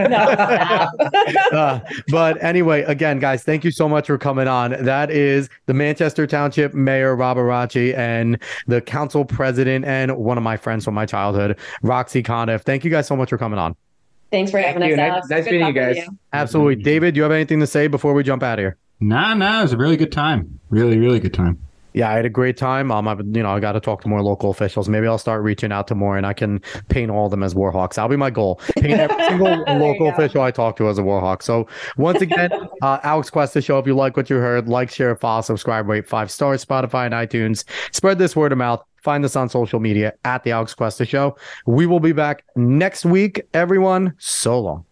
but anyway, again, guys, thank you so much for coming on. That is the Manchester Township Mayor Rob Arace and the council president and one of my friends from my childhood, Roxy Conniff. Thank you guys so much for coming on. Thanks for having us, Alex. Nice meeting you guys. Absolutely. David, do you have anything to say before we jump out of here? No, it was a really good time. Really, really good time. Yeah, I had a great time. I got to talk to more local officials. Maybe I'll start reaching out to more, and I can paint all of them as Warhawks. That'll be my goal. Paint every single local official I talk to as a Warhawk. So once again, Alex Quest, the show. If you like what you heard, like, share, follow, subscribe, rate 5 stars, Spotify and iTunes. Spread this word of mouth. Find us on social media at the Alex Quest Show. We will be back next week, everyone. So long.